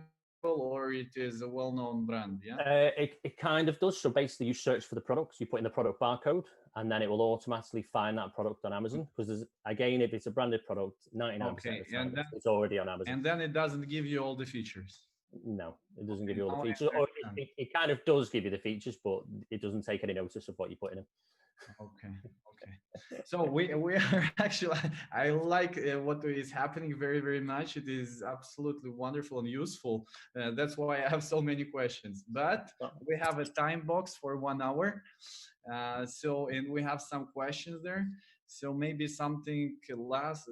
or it is a well-known brand? Yeah. It kind of does. So basically, you search for the products, you put in the product barcode, and then it will automatically find that product on Amazon. Because again, if it's a branded product, 99% of the time it's already on Amazon. And then it doesn't give you all the features. No, it doesn't give you all the features. Or it kind of does give you the features, but it doesn't take any notice of what you put in them. Okay. So we are actually, I like what is happening very, very much. It is absolutely wonderful and useful. That's why I have so many questions. But we have a time box for 1 hour. And we have some questions there. So maybe something last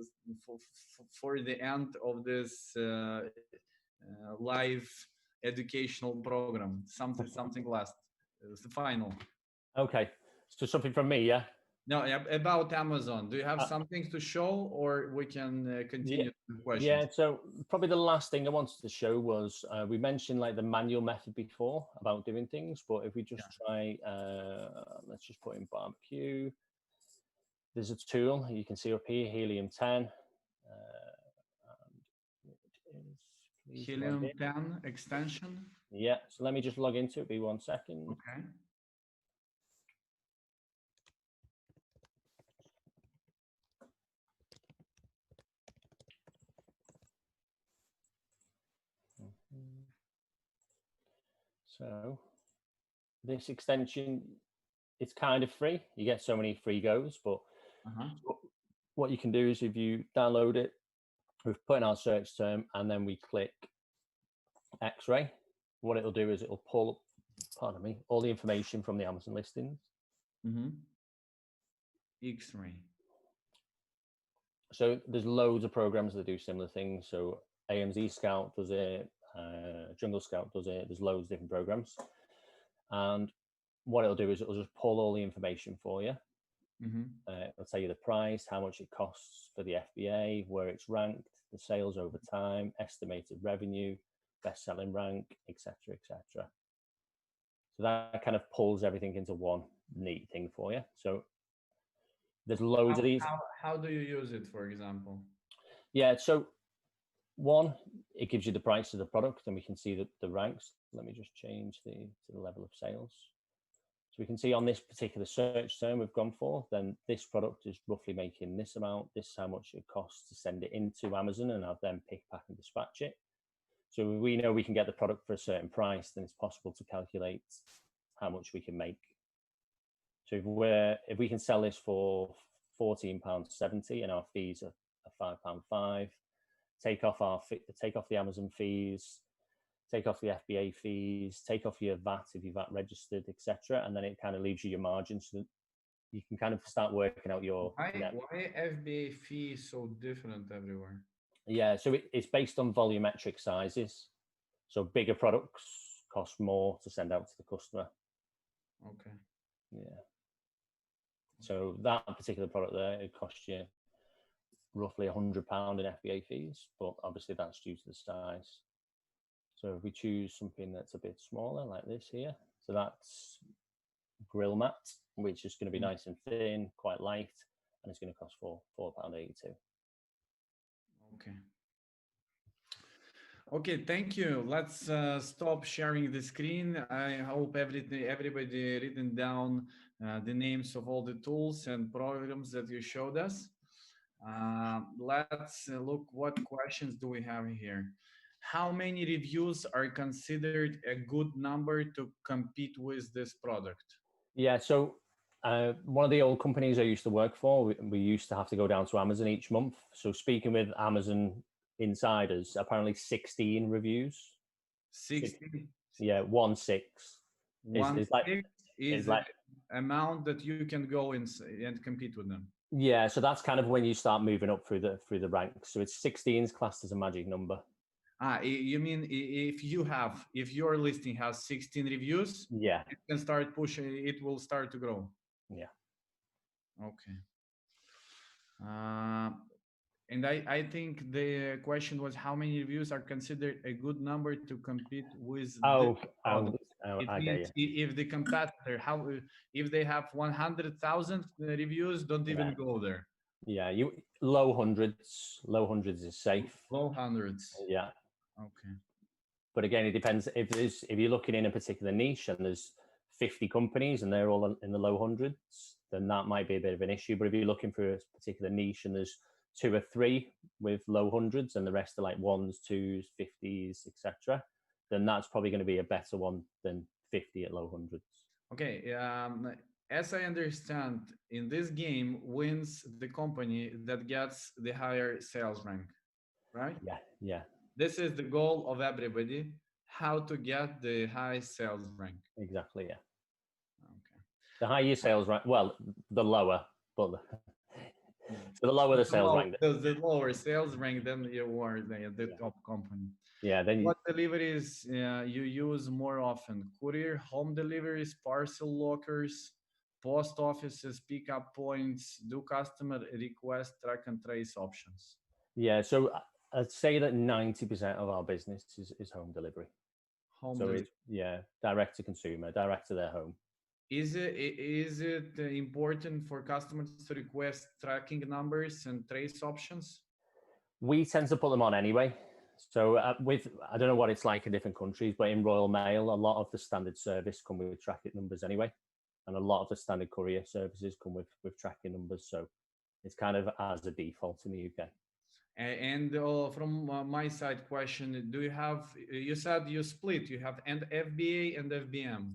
for the end of this live educational program, something last, the final. Okay, so something from me, yeah? No, about Amazon. Do you have something to show, or we can continue the questions? Yeah, so probably the last thing I wanted to show was we mentioned like the manual method before about doing things, but if we just try, let's just put in barbecue. There's a tool you can see up here, Helium 10. Please log Helium in. 10 extension. Yeah, so let me just log into it. Be 1 second. Okay. So this extension, it's kind of free. You get so many free goes, but what you can do is if you download it, we've put in our search term and then we click X-ray, what it'll do is it'll pull, pardon me, all the information from the Amazon listings. X-ray. So there's loads of programs that do similar things. So AM Scout does it, Jungle Scout does it. There's loads of different programs. And what it'll do is it'll just pull all the information for you. It'll tell you the price, how much it costs for the FBA, where it's ranked, the sales over time, estimated revenue, best-selling rank, etc., etc. So that kind of pulls everything into one neat thing for you. So there's loads of these. How do you use it, for example? Yeah, so one, it gives you the price of the product, and we can see the ranks. Let me just change to the level of sales. So we can see on this particular search term we've gone for, then this product is roughly making this amount. This is how much it costs to send it into Amazon and have them pick, pack, and dispatch it. So we know we can get the product for a certain price, then it's possible to calculate how much we can make. So if we can sell this for £14.70 and our fees are £5.5, take off the Amazon fees, take off the FBA fees, take off your VAT if you're VAT registered, etc., and then it kind of leaves you your margin, so that you can kind of start working out your. Why FBA fee is so different everywhere? Yeah, so it's based on volumetric sizes. So bigger products cost more to send out to the customer. Okay. Yeah. So that particular product there, it costs you roughly £100 in FBA fees, but obviously that's due to the size. So if we choose something that's a bit smaller, like this here, so that's grill mat, which is going to be nice and thin, quite light, and it's going to cost £4.82. Okay. Okay, thank you. Let's stop sharing the screen. I hope everybody written down the names of all the tools and programs that you showed us. Let's look what questions do we have here. How many reviews are considered a good number to compete with this product? Yeah, so one of the old companies I used to work for, we used to have to go down to Amazon each month. So speaking with Amazon insiders, apparently 16 reviews. 60? Yeah, 16. Is like amount that you can go and compete with them. Yeah, so that's kind of when you start moving up through the ranks. So it's 16 is classed as a magic number. You mean if your listing has 16 reviews, yeah, it can start pushing, it will start to grow. Yeah. Okay. And I think the question was how many reviews are considered a good number to compete with I get you. If the competitor, if they have 100,000 reviews, don't even go there. Yeah, low hundreds is safe. Low hundreds. Yeah. Okay. But again, it depends if you're looking in a particular niche and there's 50 companies and they're all in the low hundreds, then that might be a bit of an issue. But if you're looking for a particular niche and there's 2 or 3 with low hundreds and the rest are like 1s, 2s, 50s, etc., then that's probably going to be a better one than 50 at low hundreds. Okay. As I understand, in this game wins the company that gets the higher sales rank, right? Yeah, yeah. This is the goal of everybody, how to get the high sales rank. Exactly, yeah. Okay. The higher sales rank, well, the lower, but so the lower the sales rank. The lower sales rank, then you are the top company. Yeah, then what deliveries you use more often? Courier, home deliveries, parcel lockers, post offices, pickup points, do customer request track and trace options? Yeah, so I'd say that 90% of our business is home delivery. It's direct to consumer, direct to their home. Is it important for customers to request tracking numbers and trace options? We tend to put them on anyway. So I don't know what it's like in different countries, but in Royal Mail, a lot of the standard service come with tracking numbers anyway. And a lot of the standard courier services come with tracking numbers. So it's kind of as a default in the UK. And from my side question, do you have, you said you split, you have and FBA and FBM.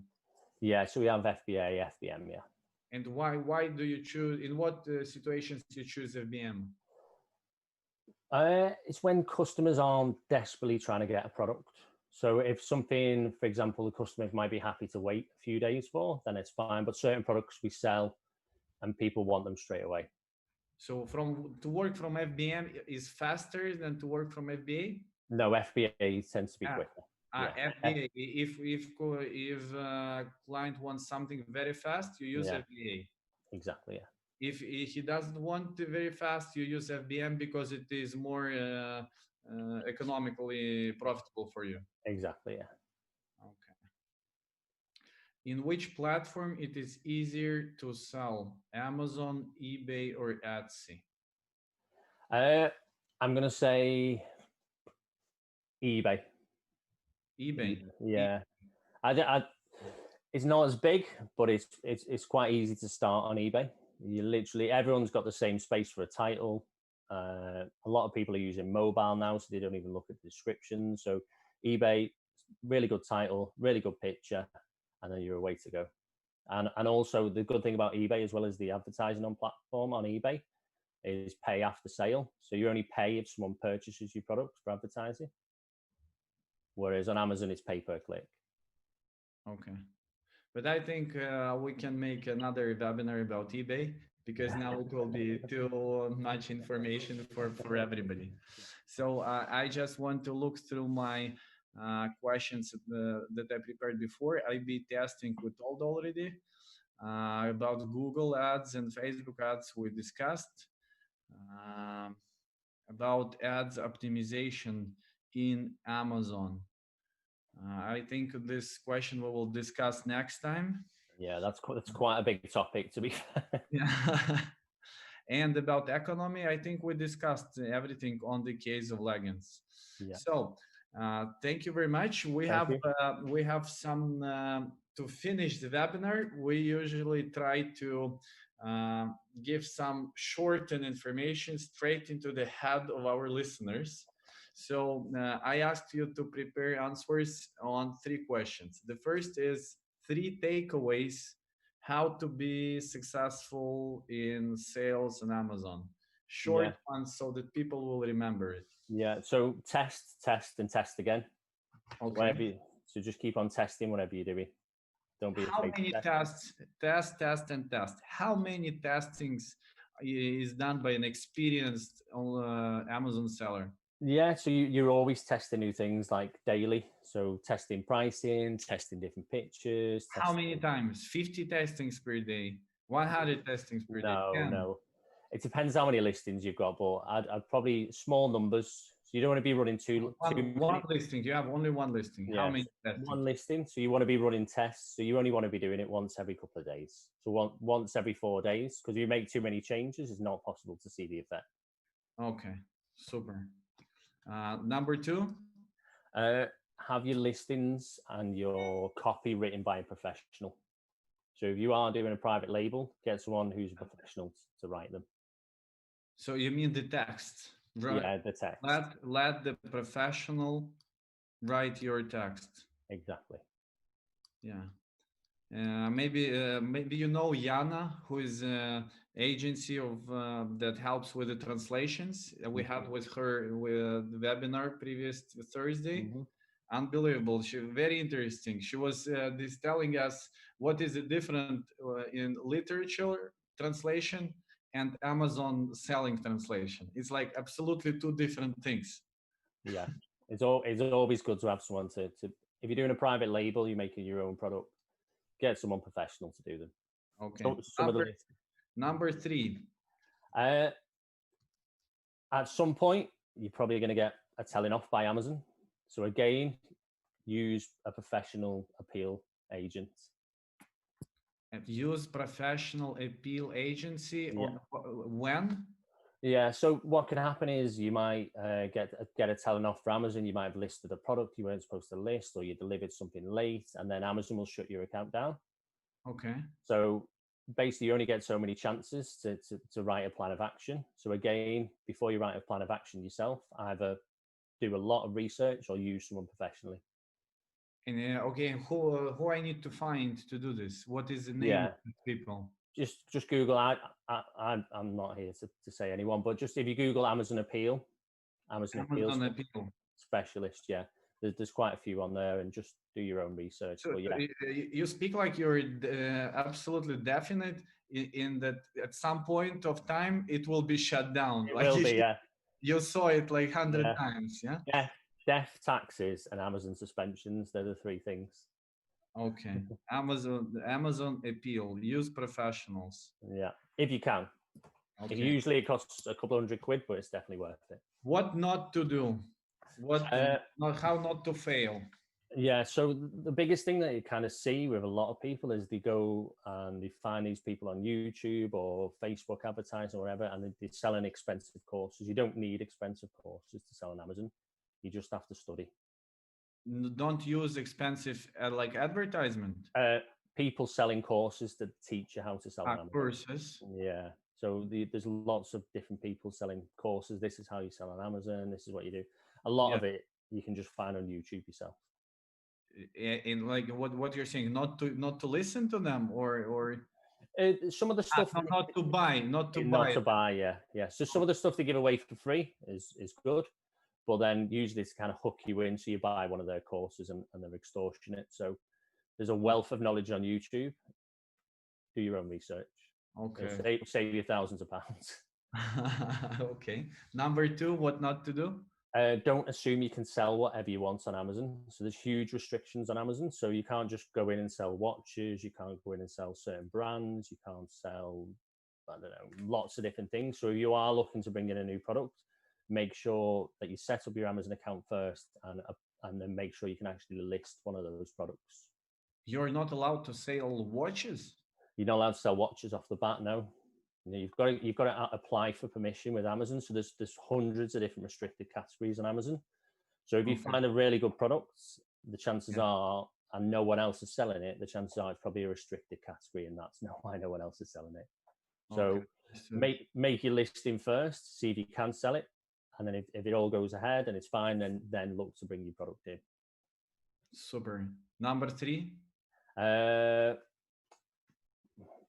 Yeah, so we have FBA, FBM, yeah. And why do you choose, in what situations do you choose FBM? It's when customers aren't desperately trying to get a product. So if something, for example, the customer might be happy to wait a few days for, then it's fine. But certain products we sell and people want them straight away. So to work from FBM is faster than to work from FBA? No, FBA tends to be quicker. Yeah. FBA, if client wants something very fast, you use FBA. Exactly, yeah. If he doesn't want it very fast, you use FBM because it is more economically profitable for you. Exactly, yeah. Okay. In which platform it is easier to sell, Amazon, eBay, or Etsy? I'm going to say eBay. eBay. Yeah. It's not as big, but it's quite easy to start on eBay. You literally, everyone's got the same space for a title. A lot of people are using mobile now, so they don't even look at the description. So eBay, really good title, really good picture, and then you're away to go. And also the good thing about eBay, as well as the advertising on platform on eBay, is pay after sale. So you only pay if someone purchases your product for advertising. Whereas on Amazon, it's pay per click. Okay. But I think we can make another webinar about eBay, because now it will be too much information for everybody. So I just want to look through my questions that I prepared before. A/B testing we told already. About Google ads and Facebook ads we discussed. About ads optimization in Amazon. I think this question we will discuss next time. Yeah, that's quite a big topic, to be fair. Yeah. And about economy, I think we discussed everything on the case of leggings. Yeah. So thank you very much. We have some to finish the webinar. We usually try to give some shortened information straight into the head of our listeners. So I asked you to prepare answers on 3 questions. The first is 3 takeaways how to be successful in sales on Amazon. Short ones so that people will remember it. Yeah, so test, and test again. Okay. So just keep on testing whatever you're doing. Don't be afraid. How many tests? Test, and test. How many testings is done by an experienced Amazon seller? Yeah, so you're always testing new things like daily. So testing pricing, testing different pictures. How many times? 50 testings per day? 100 testings per day? No. It depends how many listings you've got, but I'd probably small numbers. So you don't want to be running one listing. You have only one listing. Yeah, how many testings? One listing. So you want to be running tests. So you only want to be doing it once every couple of days. So once every 4 days, because if you make too many changes, it's not possible to see the effect. Okay, super. Number 2. Have your listings and your copy written by a professional. So if you are doing a private label, get someone who's a professional to write them. So you mean the text, right? Yeah, the text. Let the professional write your text. Exactly. Yeah. Maybe you know Yana, who is an agency of that helps with the translations. We had with her with the webinar previous Thursday. Unbelievable. She very interesting. She was telling us what is the difference in literature translation and Amazon selling translation. It's like absolutely 2 different things. Yeah, it's always good to have someone to if you're doing a private label, you're making your own product, get someone professional to do them. Okay. Number 3. At some point, you're probably going to get a telling off by Amazon. So again, use a professional appeal agent. And use professional appeal agency when? Yeah, so what can happen is you might get a telling off for Amazon. You might have listed a product you weren't supposed to list, or you delivered something late, and then Amazon will shut your account down. Okay. So basically, you only get so many chances to write a plan of action. So again, before you write a plan of action yourself, either do a lot of research or use someone professionally. And okay, who I need to find to do this? What is the name of the people? Just Google. I'm not here to say anyone, but just if you Google Amazon Appeal specialist, yeah, there's quite a few on there, and just do your own research. So but yeah, you speak like you're absolutely definite in that at some point of time it will be shut down. it Like will be, yeah. you saw it like 100 times, yeah? Death, taxes, and Amazon suspensions. They're the three things. Okay. Amazon Appeal. Use professionals. Yeah, if you can. Okay. Usually it costs a couple £100, but it's definitely worth it. What not to do? How not to fail? Yeah, so the biggest thing that you kind of see with a lot of people is they go and they find these people on YouTube or Facebook advertising or whatever, and they're selling expensive courses. You don't need expensive courses to sell on Amazon. You just have to study. Don't use expensive like advertisement. People selling courses that teach you how to sell on Amazon. Courses. Yeah. So there's lots of different people selling courses. This is how you sell on Amazon. This is what you do. A lot of it you can just find on YouTube yourself. In like what you're saying, not to listen to them or some of the stuff not to buy. Yeah. So some of the stuff they give away for free is good, but then usually it's kind of hook you in, so you buy one of their courses and they're extortionate. So there's a wealth of knowledge on YouTube. Do your own research. Okay. Save you thousands of pounds. Okay. Number 2, what not to do? Don't assume you can sell whatever you want on Amazon. So there's huge restrictions on Amazon. So you can't just go in and sell watches. You can't go in and sell certain brands. You can't sell, I don't know, lots of different things. So if you are looking to bring in a new product, make sure that you set up your Amazon account first and then make sure you can actually list one of those products. You're not allowed to sell watches? You're not allowed to sell watches off the bat, no. You've got to apply for permission with Amazon. So there's hundreds of different restricted categories on Amazon. So if you find a really good product, the chances are, and no one else is selling it, the chances are it's probably a restricted category, and that's not why no one else is selling it. So make your listing first, see if you can sell it, and then if it all goes ahead and it's fine, then look to bring your product in. Super. Number 3.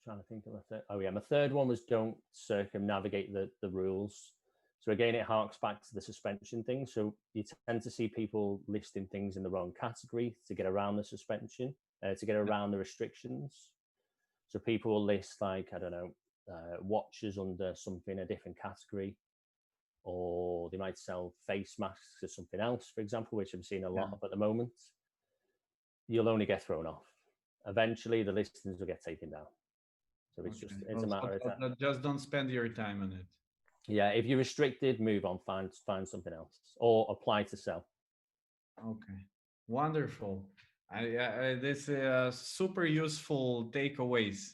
Trying to think of a third. Oh yeah, my third one was don't circumnavigate the rules. So again, it harks back to the suspension thing. So you tend to see people listing things in the wrong category to get around the suspension, to get around the restrictions. So people will list like, I don't know, watches under something, a different category, or they might sell face masks or something else, for example, which I'm seeing a lot of at the moment. You'll only get thrown off. Eventually the listings will get taken down. So it's a matter of time. Just don't spend your time on it. Yeah, if you're restricted, move on, find something else, or apply to sell. Okay, wonderful. This super useful takeaways.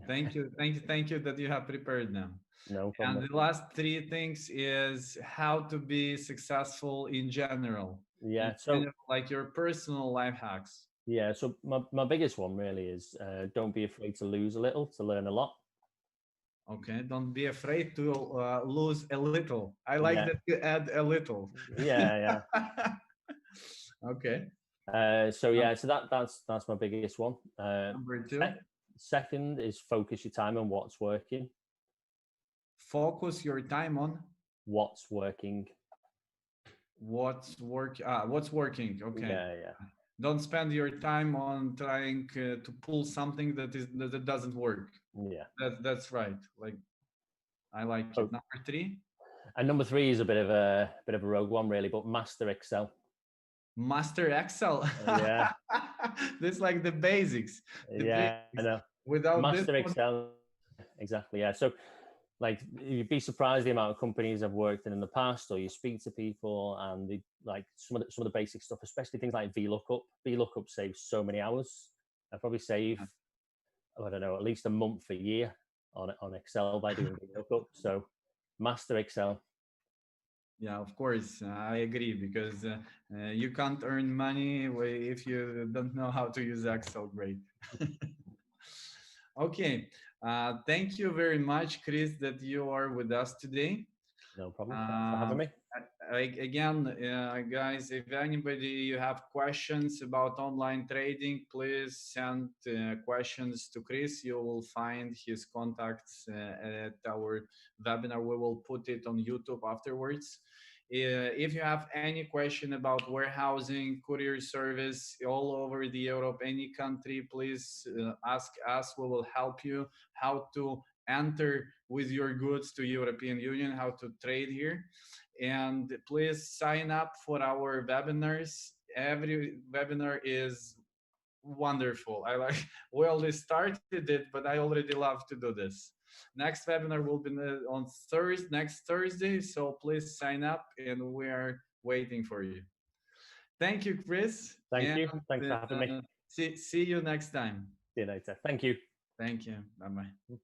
Thank you that you have prepared them. No problem. And the last 3 things is how to be successful in general. Yeah, like your personal life hacks. Yeah, so my biggest one really is don't be afraid to lose a little, to learn a lot. Okay, don't be afraid to lose a little. I like that you add a little. Yeah. Okay. So that's my biggest one. Number 2. Second is focus your time on what's working. Focus your time on what's working. What's working? Okay. Yeah. Don't spend your time on trying to pull something that doesn't work. Yeah, that's right. Like, I like it. Number 3. And number 3 is a bit of a rogue one, really, but master Excel. Master Excel. Yeah. This like the basics. I know. Without master Excel, exactly. Yeah. So, like, you'd be surprised the amount of companies I've worked in the past, or you speak to people and they like some of the basic stuff, especially things like VLOOKUP. VLOOKUP saves so many hours. I probably save, I don't know, at least a month a year on Excel by doing VLOOKUP. So master Excel. Yeah, of course, I agree, because you can't earn money if you don't know how to use Excel. Great. Okay, thank you very much, Chris, that you are with us today. No problem. Thanks for having me. Again, guys, if anybody you have questions about online trading, please send questions to Chris. You will find his contacts at our webinar. We will put it on YouTube afterwards. If you have any question about warehousing, courier service all over the Europe, any country, please ask us. We will help you how to enter with your goods to European Union, how to trade here. And please sign up for our webinars. Every webinar is wonderful. I like, we already started it, but I already love to do this. Next webinar will be on next Thursday, so please sign up, and we are waiting for you. Thank you, Chris. Thank you. Thanks for having me. See you next time. See you later. Thank you. Thank you. Bye-bye.